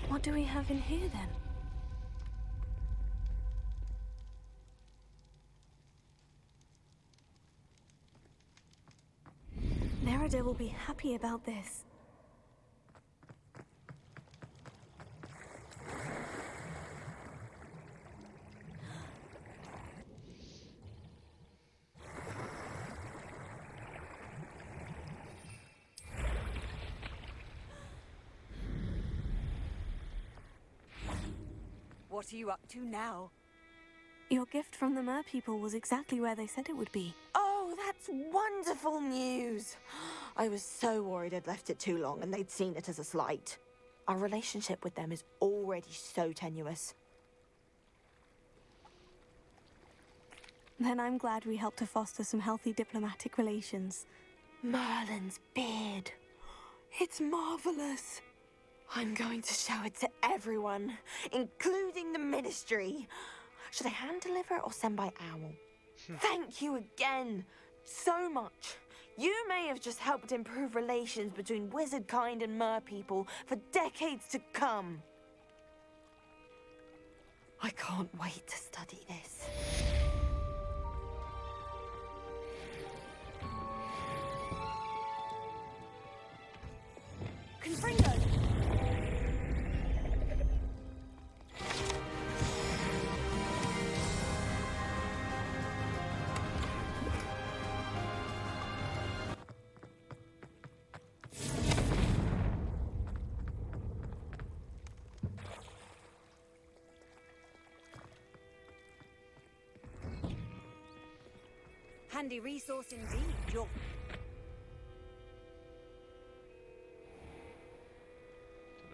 What do we have in here then? Nerida will be happy about this. What are you up to now? Your gift from the mer people was exactly where they said it would be. Oh, that's wonderful news. I was so worried I'd left it too long and they'd seen it as a slight. Our relationship with them is already so tenuous. Then I'm glad we helped to foster some healthy diplomatic relations. Merlin's beard. It's marvelous. I'm going to show it to everyone, including the Ministry. Should I hand deliver it or send by owl? Thank you again, so much. You may have just helped improve relations between wizard kind and mer people for decades to come. I can't wait to study this. Confringo! Handy resource indeed, your...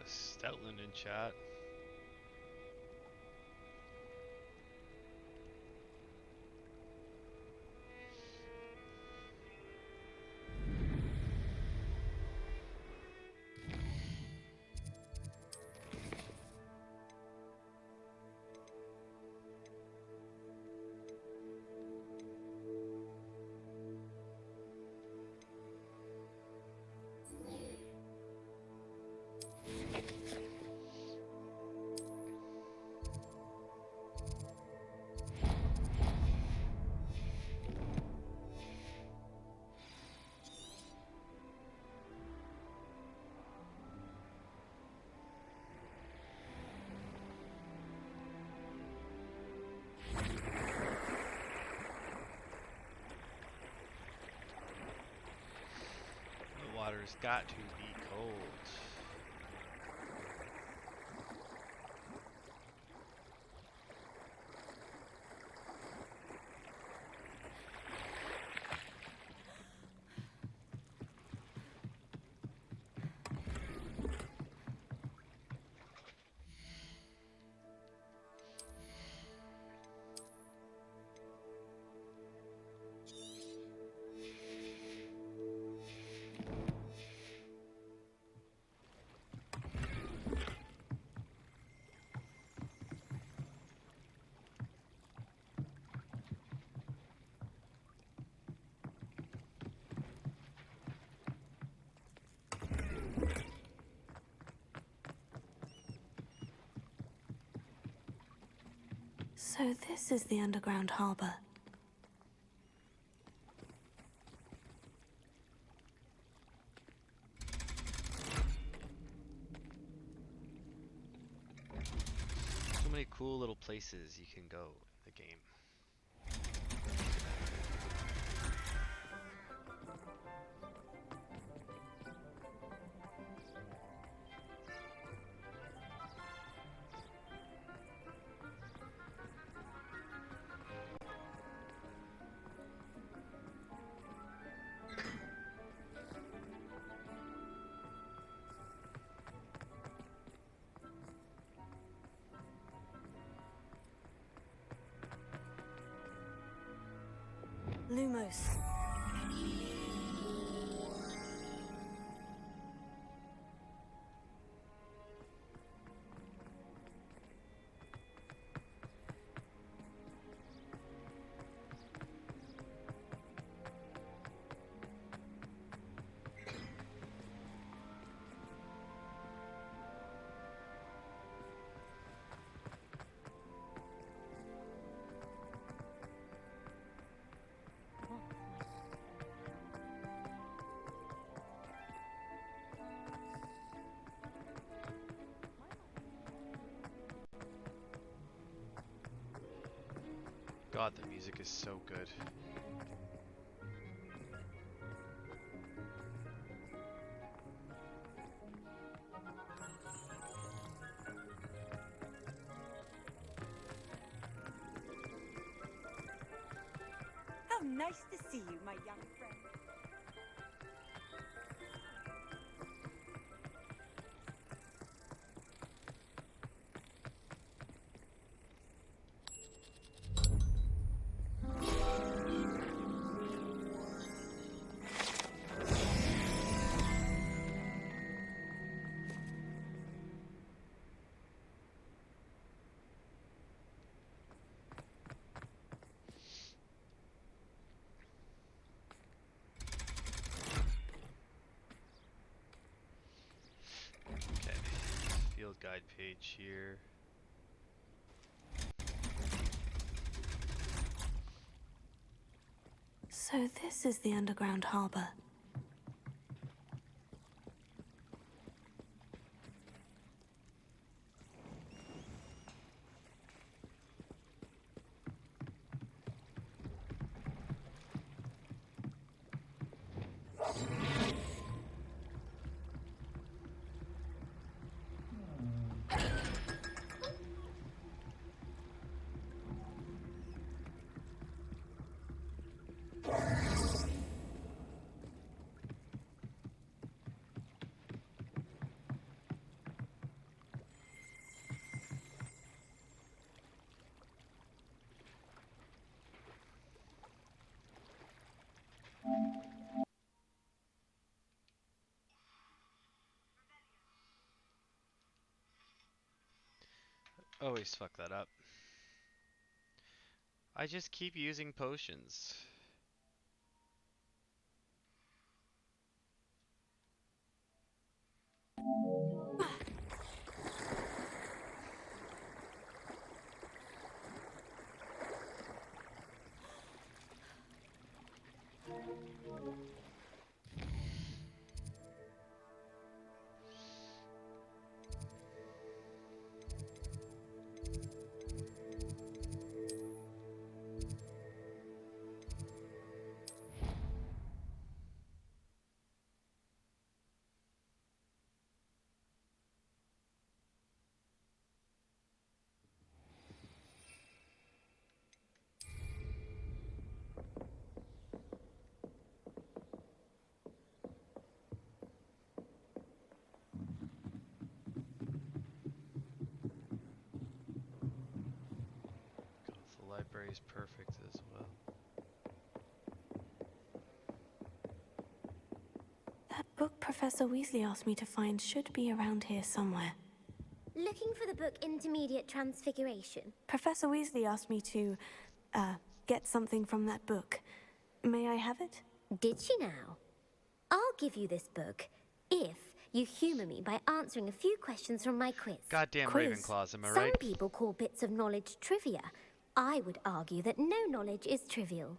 Stoutland in chat. The water's got to be cold. So this is the underground harbor. So many cool little places you can go in the game. Lumos. God, the music is so good. How Nice to see you, my young friend. Okay, field guide page here. So this is the underground harbor. Always fuck that up. I just keep using potions. The library is perfect as well. That book Professor Weasley asked me to find should be around here somewhere. Looking for the book Intermediate Transfiguration. Professor Weasley asked me to, get something from that book. May I have it? Did she now? I'll give you this book if you humor me by answering a few questions from my quiz. Goddamn Ravenclaws, am I right? Some people call bits of knowledge trivia. I would argue that no knowledge is trivial.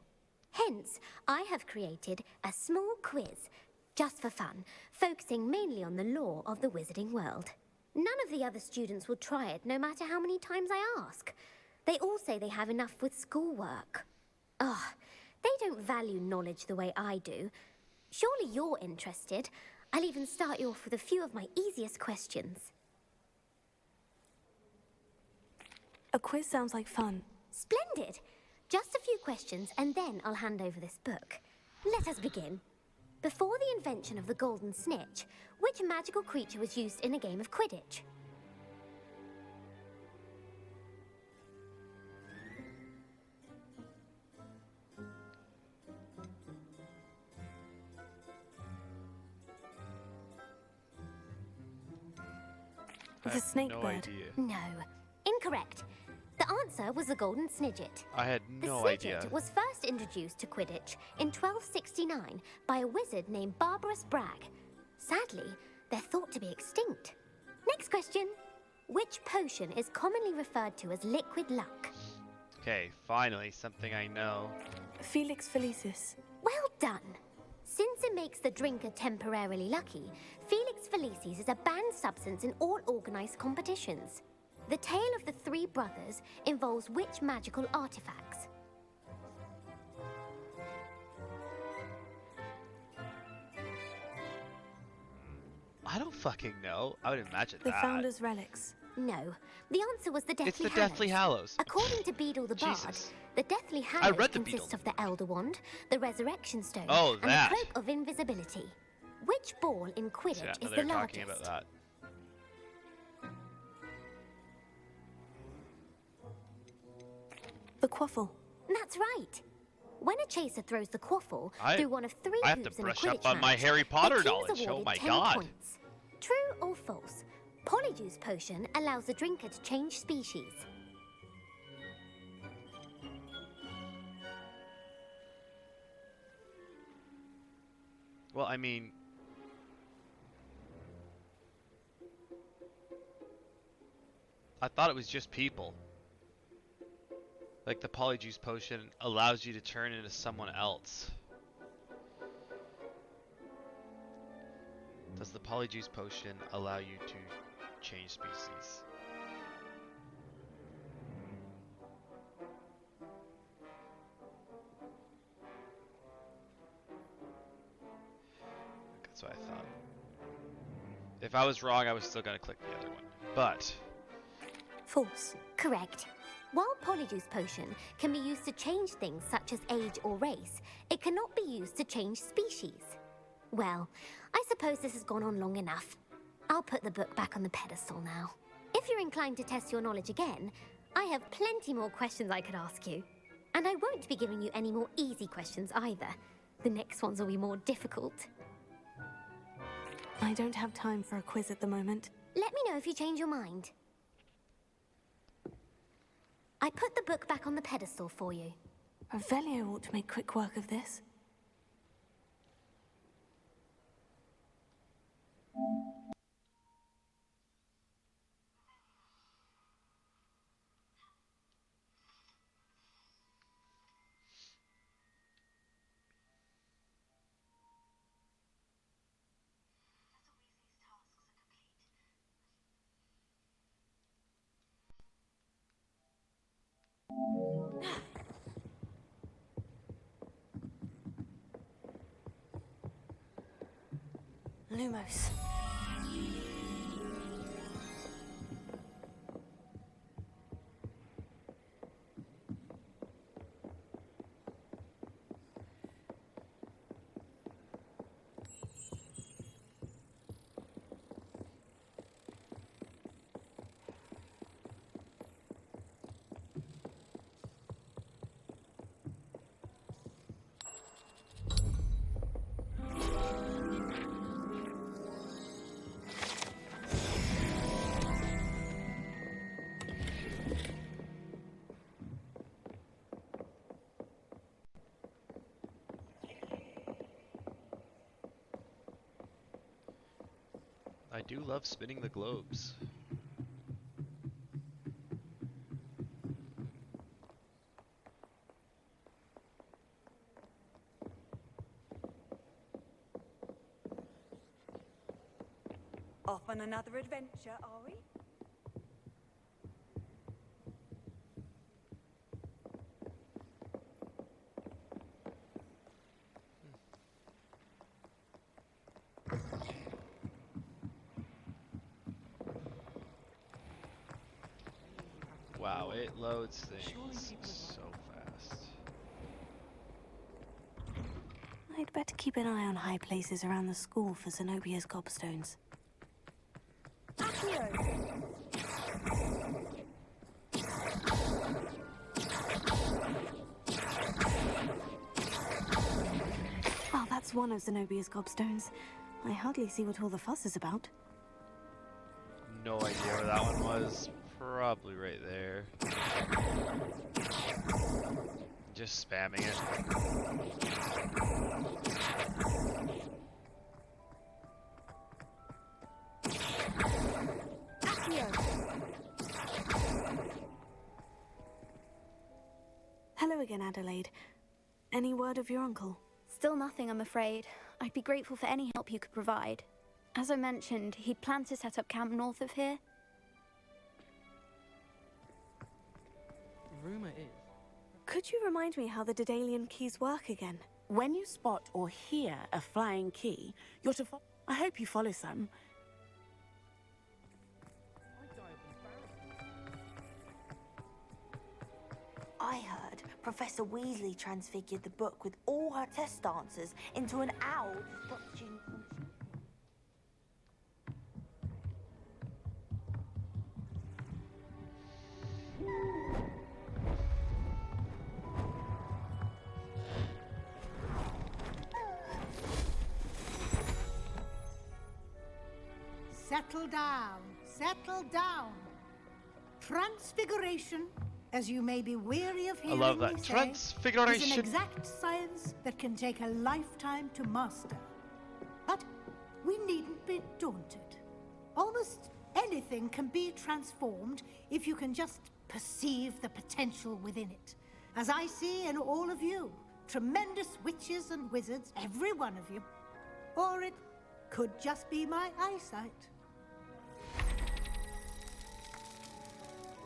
Hence, I have created a small quiz, just for fun, focusing mainly on the lore of the wizarding world. None of the other students will try it, no matter how many times I ask. They all say they have enough with schoolwork. Ugh, they don't value knowledge the way I do. Surely you're interested. I'll even start you off with a few of my easiest questions. A quiz sounds like fun. Splendid! Just a few questions, and then I'll hand over this book. Let us begin. Before the invention of the golden snitch, which magical creature was used in a game of Quidditch? The snake no bird. idea. No. Incorrect. The answer was the golden snidget. I had no the idea. snidget was first introduced to Quidditch in 1269 by a wizard named Barbarous Bragg. Sadly, they're thought to be extinct. Next question. Which potion is commonly referred to as liquid luck? Okay, finally, something I know. Felix Felicis. Well done. Since it makes the drinker temporarily lucky, Felix Felicis is a banned substance in all organized competitions. The tale of the three brothers involves which magical artifacts? I don't fucking know. I would imagine The that. Founder's Relics. No. The answer was the Deathly It's the Hallows. Deathly Hallows. According to Beedle the Bard, Jesus. The Deathly I Hallows read the consists Beetle. of the Elder Wand, the Resurrection Stone, Oh, and that. the Cloak of Invisibility. Which ball in Quidditch So, yeah, is they're the talking largest? about that. The quaffle. That's right. When a chaser throws the quaffle I- through one of 3 I have to hoops in a brush Quidditch up on my match, Harry Potter the team knowledge. is Oh awarded my 10 God. points. True or false? Polyjuice Potion allows the drinker to change species. Well, I mean, I thought it was just people. Like the Polyjuice Potion allows you to turn into someone else. Does the Polyjuice Potion allow you to change species? That's what I thought. If I was wrong, I was still gonna click the other one. But False. Correct. While Polyjuice Potion can be used to change things such as age or race, it cannot be used to change species. Well, I suppose this has gone on long enough. I'll put the book back on the pedestal now. If you're inclined to test your knowledge again, I have plenty more questions I could ask you. And I won't be giving you any more easy questions either. The next ones will be more difficult. I don't have time for a quiz at the moment. Let me know if you change your mind. I put the book back on the pedestal for you. Revelio ought to make quick work of this. Lumos. I do love spinning the globes. Off on another adventure, are we? Wow, it loads things so fast. I'd better keep an eye on high places around the school for Zenobia's gobstones. Well, that's one of Zenobia's gobstones. I hardly see what all the fuss is about. No idea where that one was. Probably right there. Just spamming it. Hello again, Adelaide. Any word of your uncle? Still nothing, I'm afraid. I'd be grateful for any help you could provide. As I mentioned, he'd planned to set up camp north of here. Rumor is. Could you remind me how the Daedalian keys work again? When you spot or hear a flying key, you're to follow. I hope you follow some. I heard Professor Weasley transfigured the book with all her test answers into an owl to stop students from... Settle down. Settle down. Transfiguration, as you may be weary of hearing love that. me say, Transfiguration. is an exact science that can take a lifetime to master. But we needn't be daunted. Almost anything can be transformed if you can just perceive the potential within it. As I see in all of you, tremendous witches and wizards, every one of you. Or it could just be my eyesight.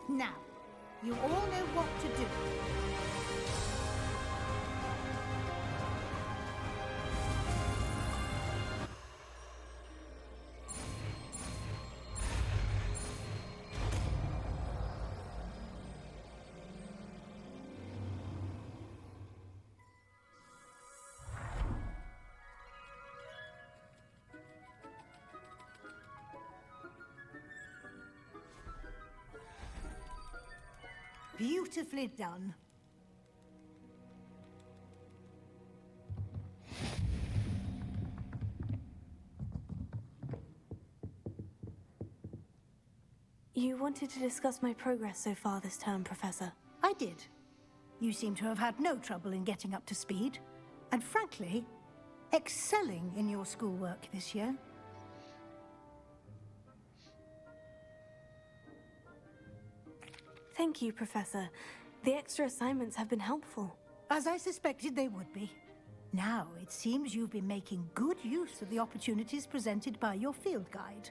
Now, you all know what to do. Beautifully done. You wanted to discuss my progress so far this term, Professor. I did. You seem to have had no trouble in getting up to speed, and frankly, excelling in your schoolwork this year. Thank you, Professor. The extra assignments have been helpful. As I suspected they would be. Now, it seems you've been making good use of the opportunities presented by your field guide.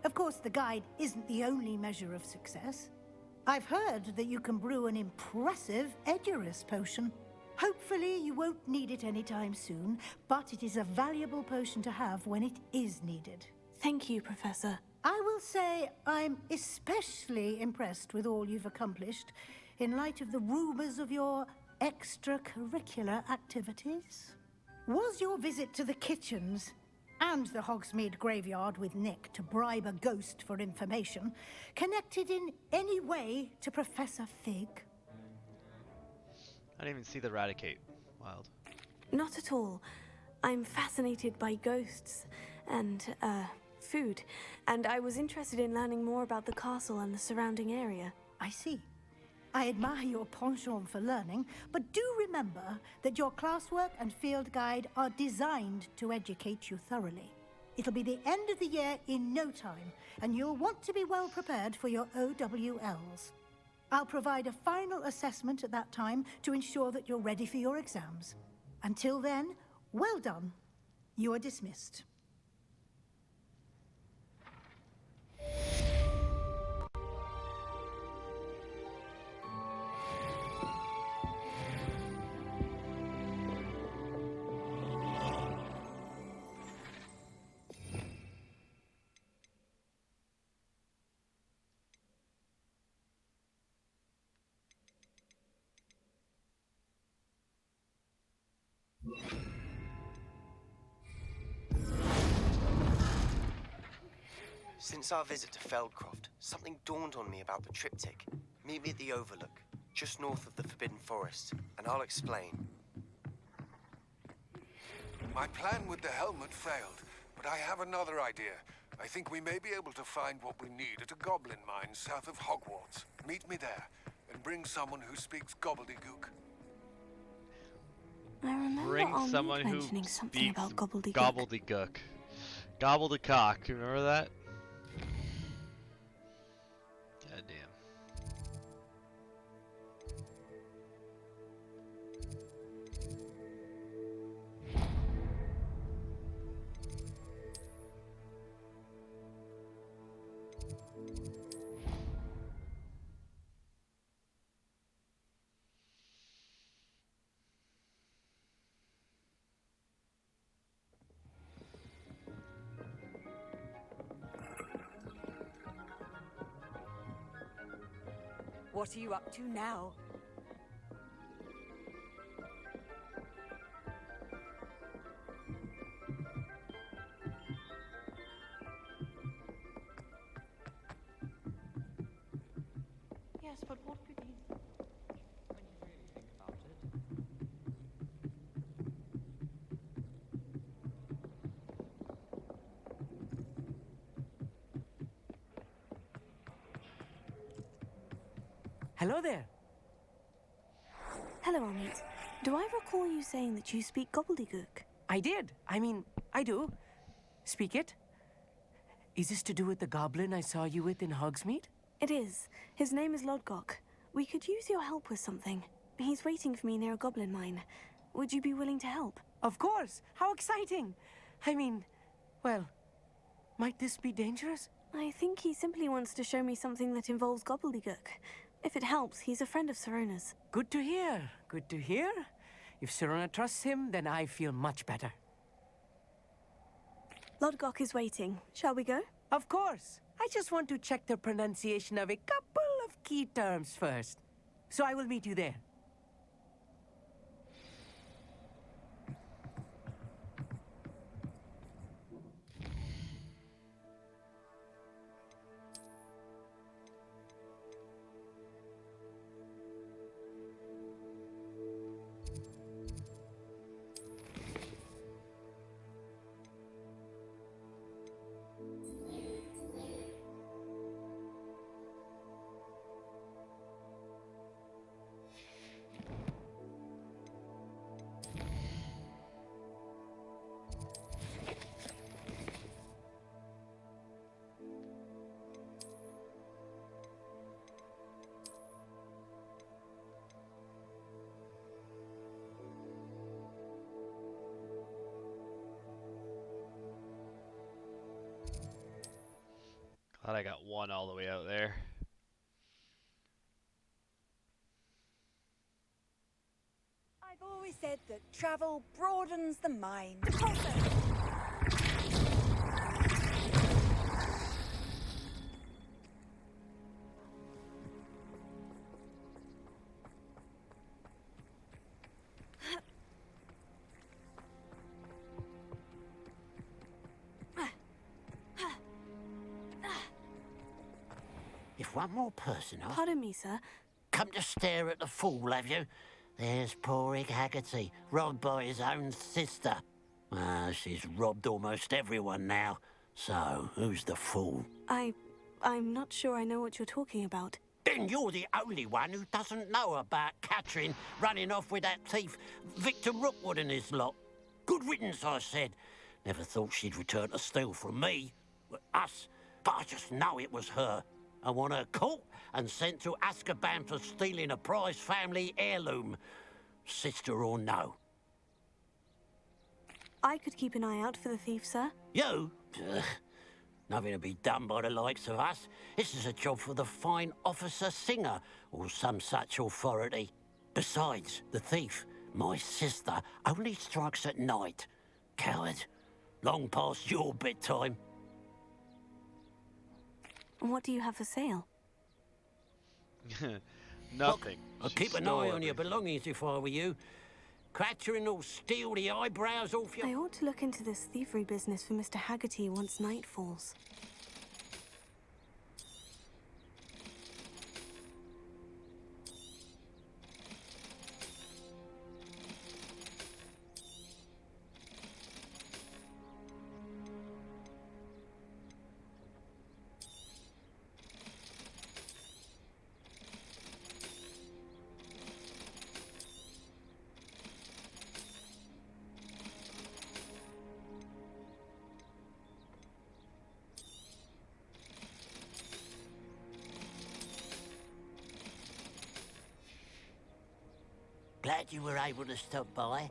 Of course, the guide isn't the only measure of success. I've heard that you can brew an impressive Edurus potion. Hopefully, you won't need it anytime soon, but it is a valuable potion to have when it is needed. Thank you, Professor. I will say I'm especially impressed with all you've accomplished in light of the rumors of your extracurricular activities. Was your visit to the kitchens and the Hogsmeade graveyard with Nick to bribe a ghost for information connected in any way to Professor Fig? I didn't even see the Raticate. Wild. Not at all. I'm fascinated by ghosts and, food, and I was interested in learning more about the castle and the surrounding area. I see. I admire your penchant for learning, but do remember that your classwork and field guide are designed to educate you thoroughly. It'll be the end of the year in no time, and you'll want to be well prepared for your OWLs. I'll provide a final assessment at that time to ensure that you're ready for your exams. Until then, well done. You are dismissed. Since our visit to Feldcroft, something dawned on me about the triptych. Meet me at the Overlook, just north of the Forbidden Forest, and I'll explain. My plan with the helmet failed, but I have another idea. I think we may be able to find what we need at a goblin mine south of Hogwarts. Meet me there, and bring someone who speaks gobbledygook. I remember Bring someone who mentioning something speaks about gobbledygook. gobbledygook. Gobbledycock, you remember that? God damn. What are you up to now? But what could he... When you really think about it... Hello there. Hello, Amit. Do I recall you saying that you speak gobbledygook? I did. I mean, I do. Speak it. Is this to do with the goblin I saw you with in Hogsmeade? It is. His name is Lodgok. We could use your help with something. He's waiting for me near a goblin mine. Would you be willing to help? Of course. How exciting. I mean, well, might this be dangerous? I think he simply wants to show me something that involves gobbledygook. If it helps, he's a friend of Sirona's. Good to hear. Good to hear. If Sirona trusts him, then I feel much better. Lodgok is waiting. Shall we go? Of course. I just want to check the pronunciation of a couple of key terms first. So I will meet you there. Glad I got one all the way out there. I've always said that travel broadens the mind. If one more person off... Pardon me, sir. Come to stare at the fool, have you? There's poor Ig Haggerty, robbed by his own sister. Ah, she's robbed almost everyone now. So, who's the fool? I'm not sure I know what you're talking about. Then you're the only one who doesn't know about Catherine running off with that thief, Victor Rookwood and his lot. Good riddance, I said. Never thought she'd return to steal from me, us, but I just know it was her. I want her caught and sent to Azkaban for stealing a prize family heirloom, sister or no. I could keep an eye out for the thief, sir. You? Ugh. Nothing to be done by the likes of us. This is a job for the fine officer Singer, or some such authority. Besides, the thief, my sister, only strikes at night. Coward. Long past your bedtime. What do you have for sale? Nothing. I'll keep an eye on your belongings if I were you. Catherine will steal the eyebrows off your... I ought to look into this thievery business for Mr. Haggerty once night falls. Glad you were able to stop by.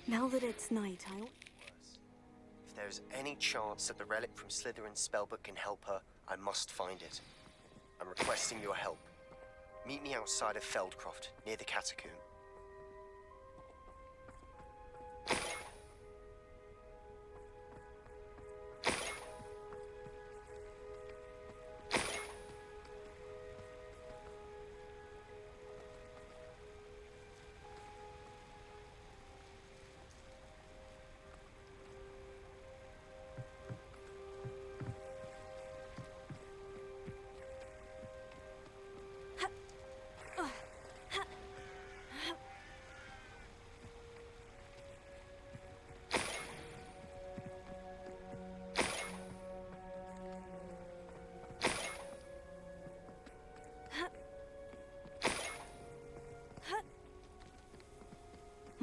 Now that it's night, If there's any chance that the relic from Slytherin's spellbook can help her, I must find it. I'm requesting your help. Meet me outside of Feldcroft, near the Catacomb.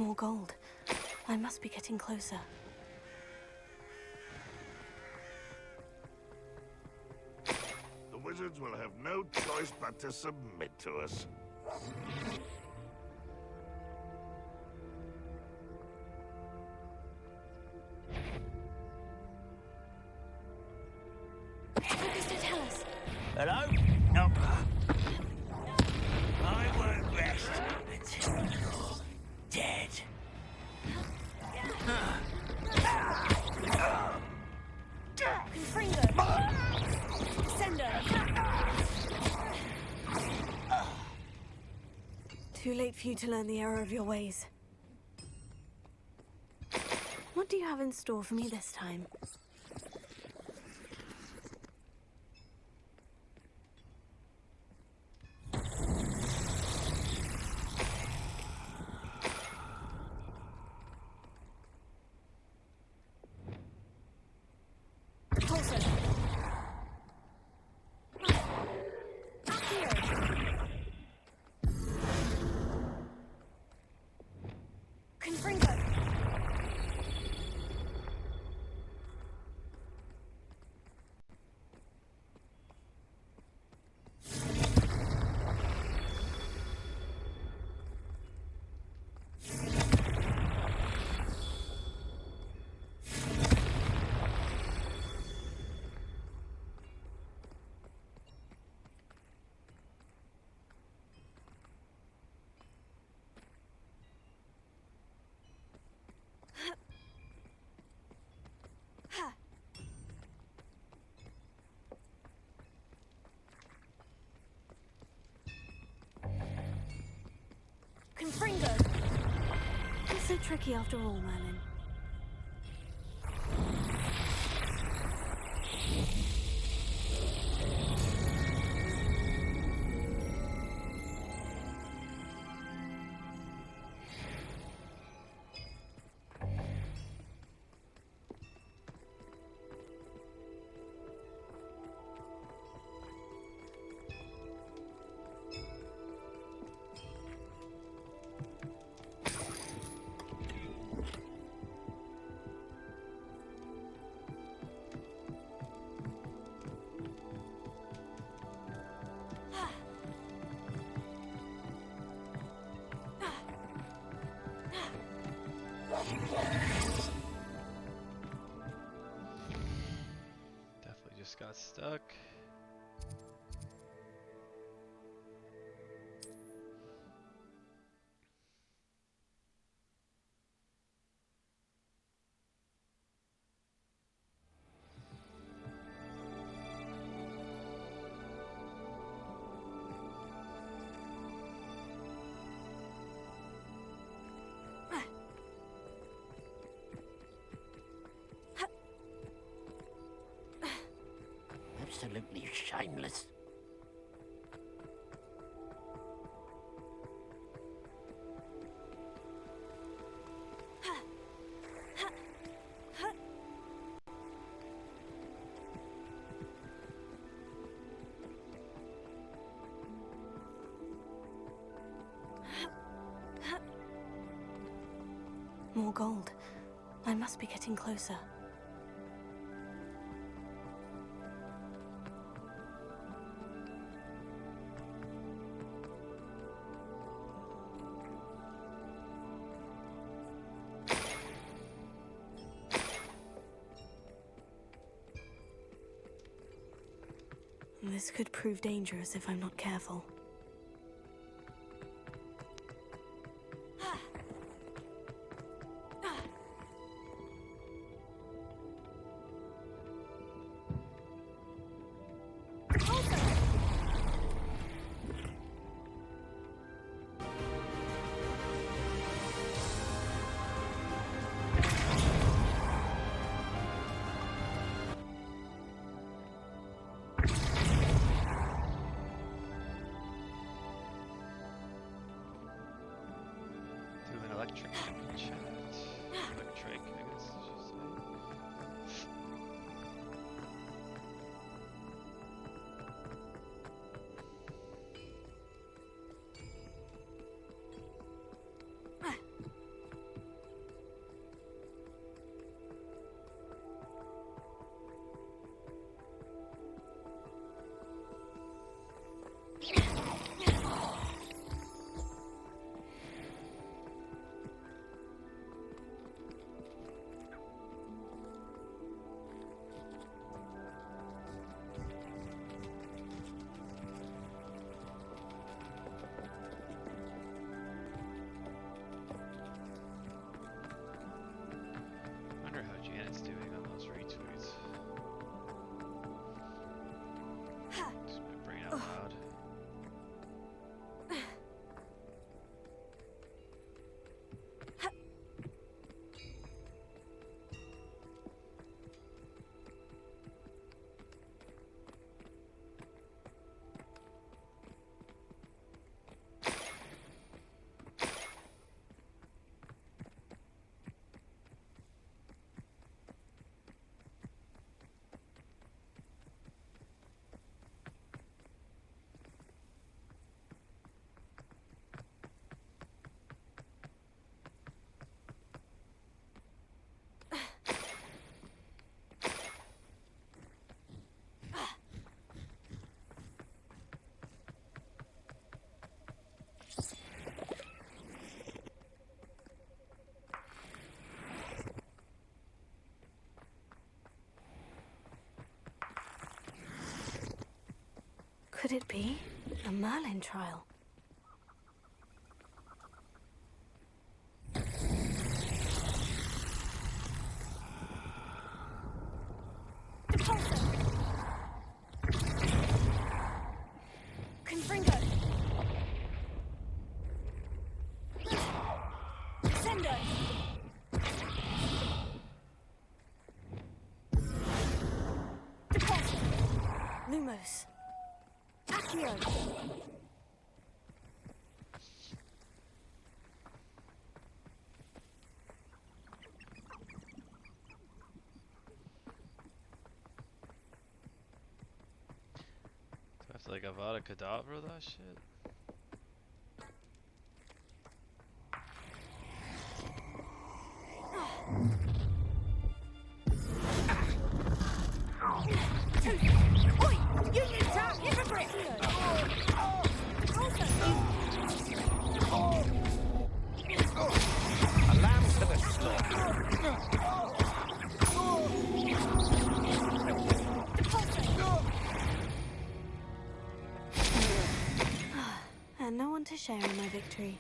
more gold. I must be getting closer. The wizards will have no choice but to submit to us. What does it tell us? Hello? No. I won't rest until you're dead. Confringo! Sender! Too late for you to learn the error of your ways. What do you have in store for me this time? Confringo! Not so tricky after all, Merlin. Definitely just got stuck. Absolutely shameless. More gold. I must be getting closer. This could prove dangerous if I'm not careful. Electric chat. Electric, I guess I should say. Wonder how Janet's doing on those retweets. Just my brain out loud. Could it be a Merlin trial? Confringo! Sendo! Lumos. Accio! Do I have to like Avada Kedavra that shit? Oi! Union Town, hypocrite! A lamb to the slaughter. And no one to share in my victory.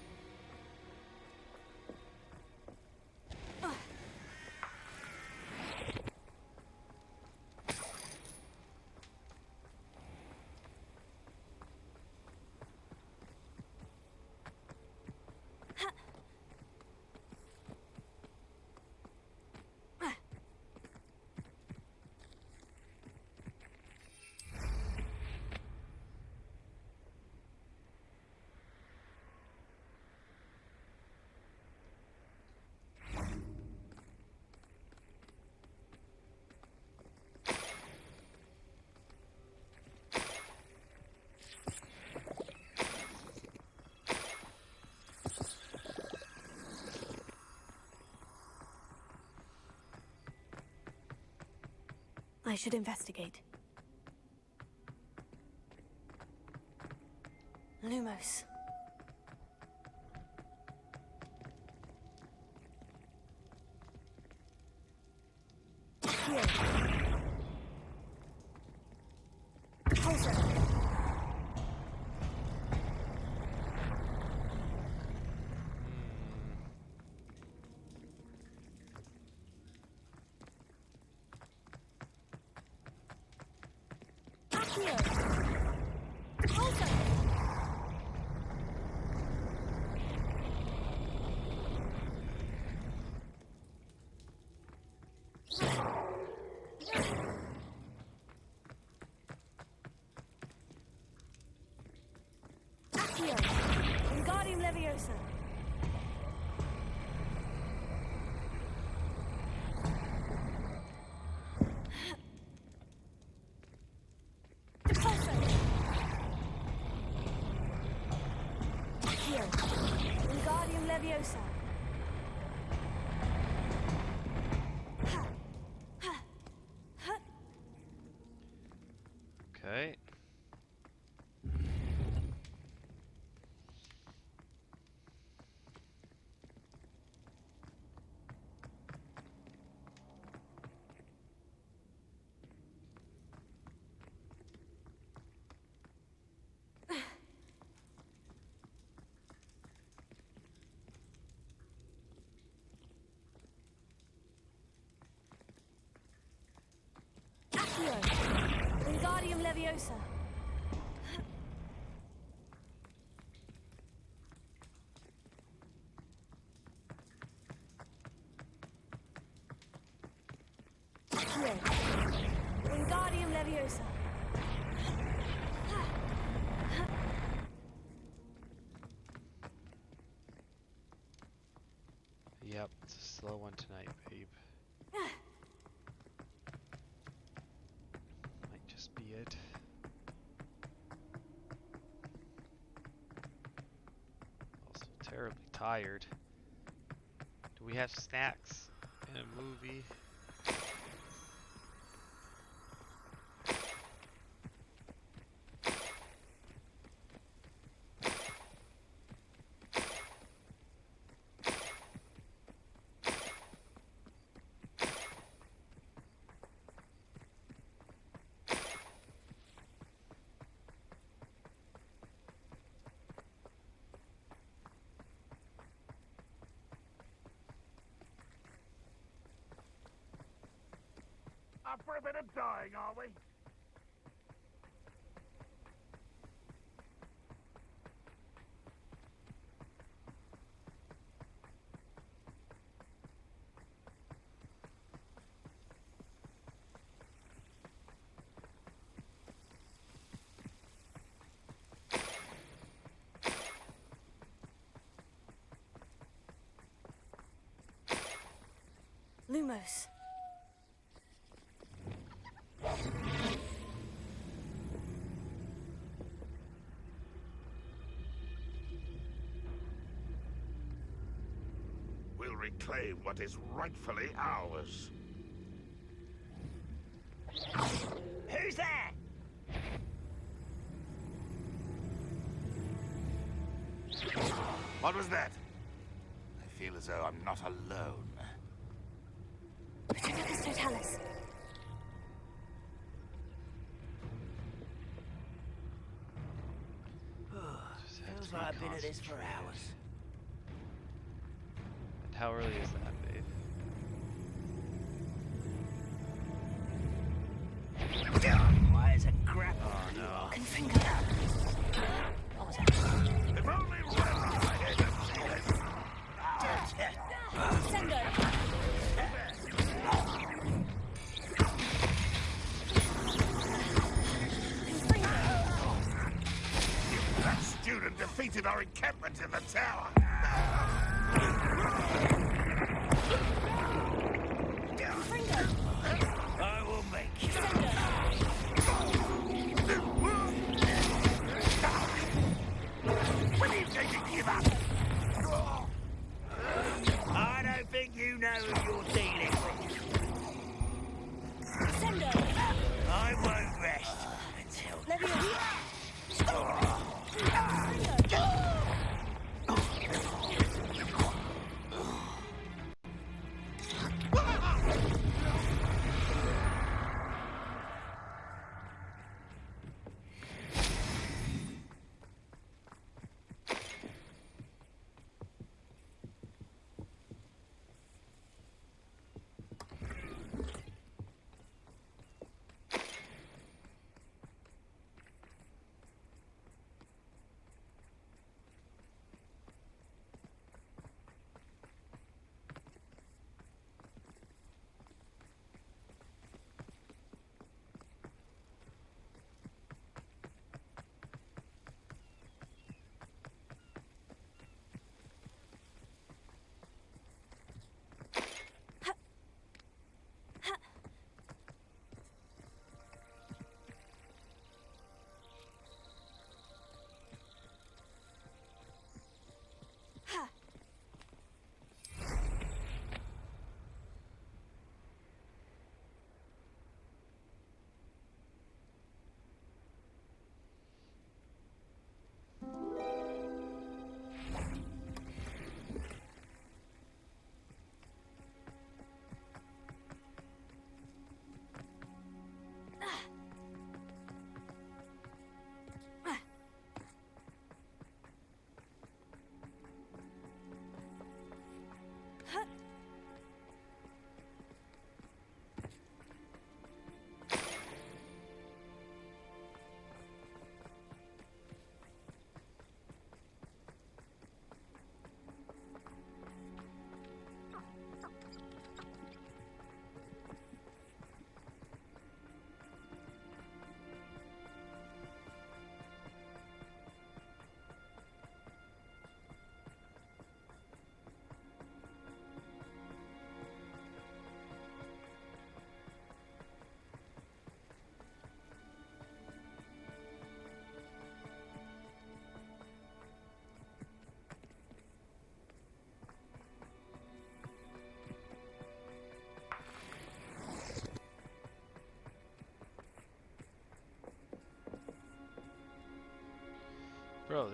I should investigate. Lumos. Pulsar! Wingardium Leviosa. Wingardium Leviosa. Okay. Wingardium Leviosa. Wingardium Leviosa. Yep, it's a slow one tonight, babe. Might just be it. Also terribly tired. Do we have snacks in a movie? Up for a bit of dying, are we? Lumos. We'll reclaim what is rightfully ours. Who's there? What was that? I feel as though I'm not alone. Paternicus Totalis. Feels like I've been at this for hours. And how early is that, babe? Why is a crap? Oh no. Confringo. If only Ren had to see this. Sendo. That student defeated our encampment in the tower. I will make you. When are you going to give up? I don't think you know who you're dealing with. I won't rest until...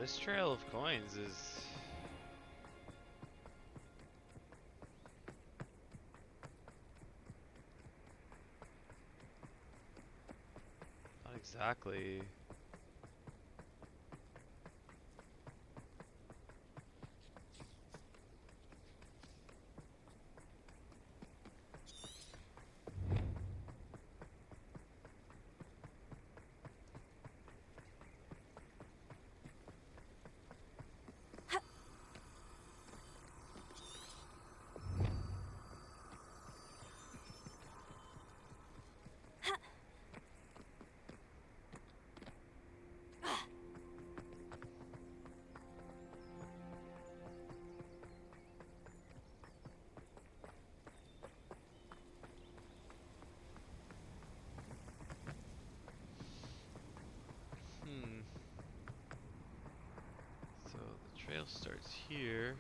This trail of coins is... not exactly... So the trail starts here.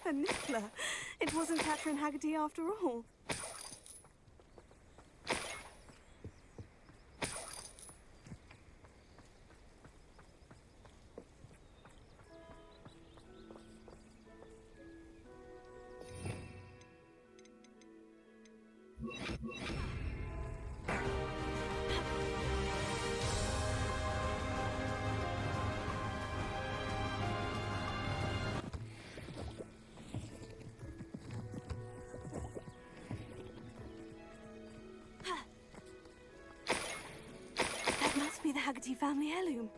A niffler. It wasn't Catherine Haggerty after all. That must be the Haggerty family heirloom.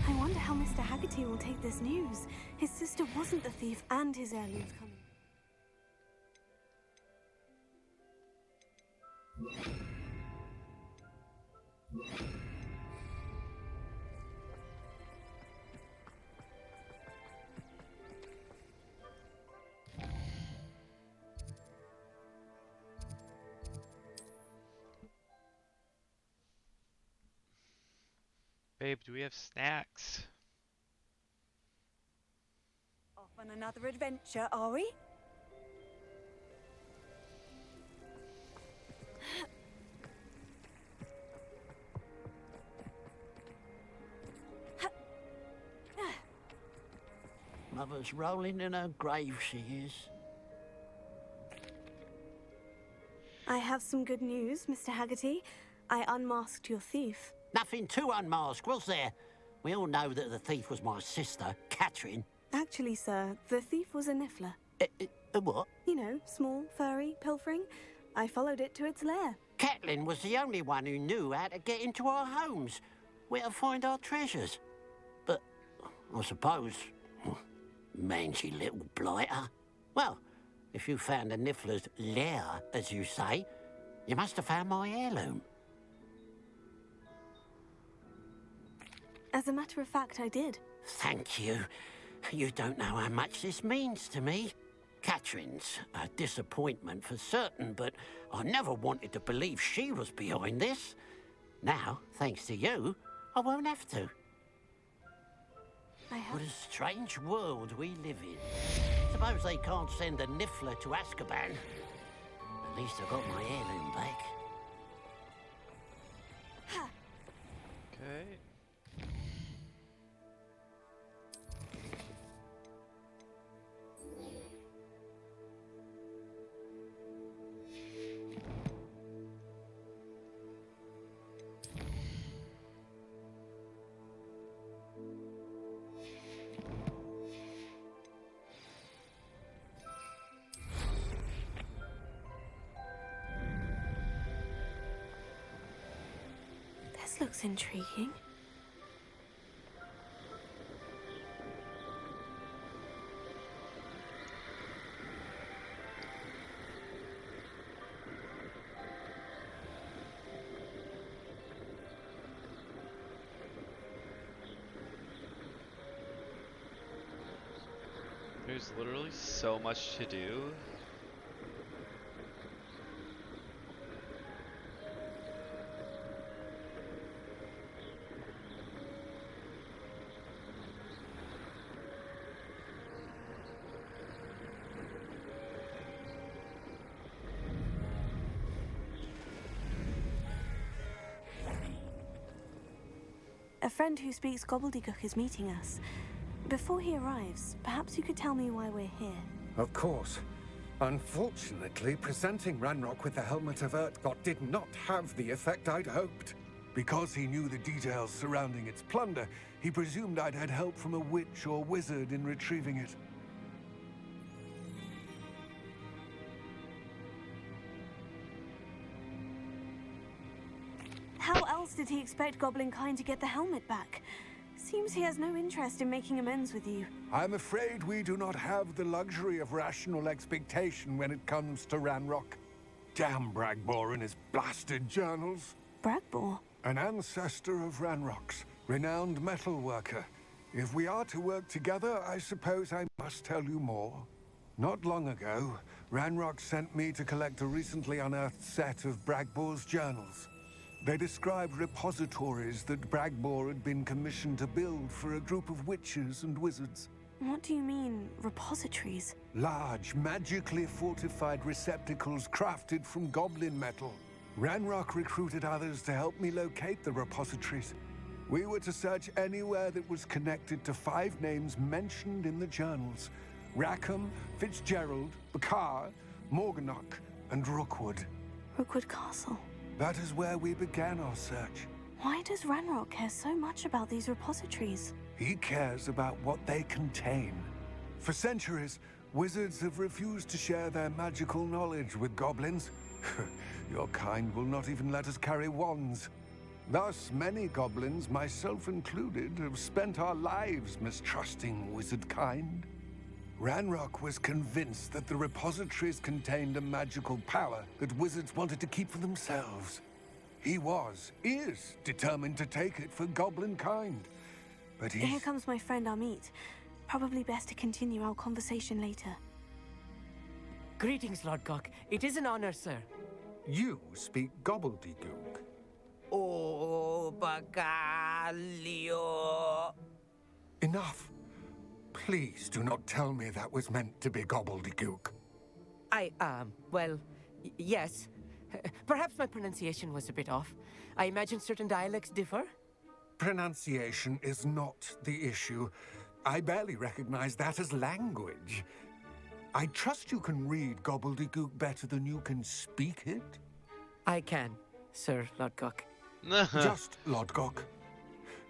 I wonder how Mr. Haggerty will take this news. His sister wasn't the thief and his heirloom's coming. Babe, do we have snacks? Off on another adventure, are we? Mother's rolling in her grave, she is. I have some good news, Mr. Haggerty. I unmasked your thief. Nothing to unmask, was there? We all know that the thief was my sister, Catherine. Actually, sir, the thief was a niffler. A what? You know, small, furry, pilfering. I followed it to its lair. Catelyn was the only one who knew how to get into our homes. where to find our treasures. But I suppose, mangy little blighter. Well, if you found the Niffler's lair, as you say, you must have found my heirloom. As a matter of fact, I did. Thank you. You don't know how much this means to me. Catherine's a disappointment for certain, but I never wanted to believe she was behind this. Now, thanks to you, I won't have to. What a strange world we live in. Suppose they can't send a Niffler to Azkaban. At least I got my heirloom back. Okay. This looks intriguing. There's literally so much to do. A friend who speaks gobbledygook is meeting us. Before he arrives, perhaps you could tell me why we're here. Of course. Unfortunately, presenting Ranrock with the Helmet of Urtkot did not have the effect I'd hoped. Because he knew the details surrounding its plunder, he presumed I'd had help from a witch or wizard in retrieving it. How else did he expect Goblinkind to get the helmet back? Seems he has no interest in making amends with you. I'm afraid we do not have the luxury of rational expectation when it comes to Ranrock. Damn Bragbor and his blasted journals. Bragbor? An ancestor of Ranrock's, renowned metal worker. If we are to work together, I suppose I must tell you more. Not long ago, Ranrock sent me to collect a recently unearthed set of Bragbor's journals. They described repositories that Bragbor had been commissioned to build for a group of witches and wizards. What do you mean, repositories? Large, magically fortified receptacles crafted from goblin metal. Ranrock recruited others to help me locate the repositories. We were to search anywhere that was connected to 5 names mentioned in the journals. Rackham, Fitzgerald, Bakar, Morganach, and Rookwood. Rookwood Castle. That is where we began our search. Why does Ranrock care so much about these repositories? He cares about what they contain. For centuries, wizards have refused to share their magical knowledge with goblins. Your kind will not even let us carry wands. Thus, many goblins, myself included, have spent our lives mistrusting wizard kind. Ranrock was convinced that the repositories contained a magical power that wizards wanted to keep for themselves. He is determined to take it for goblin kind. But Here comes my friend Amit. Probably best to continue our conversation later. Greetings, Lord Gok. It is an honor, sir. You speak gobbledygook. Oh, Bagalio. Enough. Please do not tell me that was meant to be gobbledygook. Yes. Perhaps my pronunciation was a bit off. I imagine certain dialects differ. Pronunciation is not the issue. I barely recognize that as language. I trust you can read gobbledygook better than you can speak it? I can, Sir Lodgok. Just Lodgok.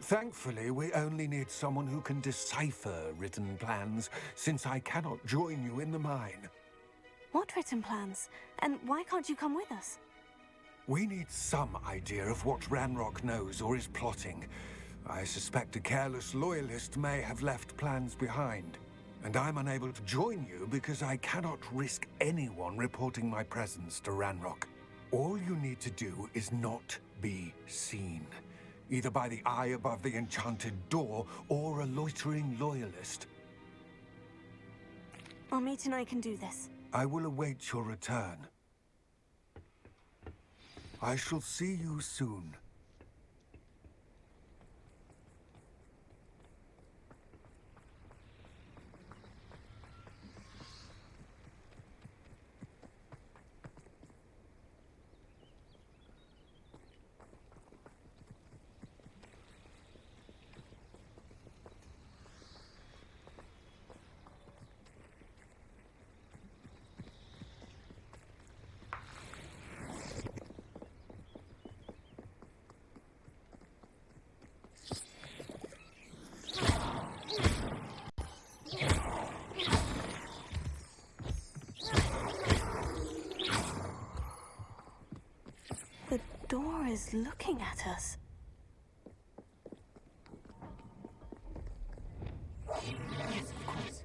Thankfully, we only need someone who can decipher written plans, since I cannot join you in the mine. What written plans? And why can't you come with us? We need some idea of what Ranrock knows or is plotting. I suspect a careless loyalist may have left plans behind. And I'm unable to join you because I cannot risk anyone reporting my presence to Ranrock. All you need to do is not be seen, either by the eye above the enchanted door or a loitering loyalist. Armit and I can do this. I will await your return. I shall see you soon. The door is looking at us. Yes, of course.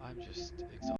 I'm just exhausted.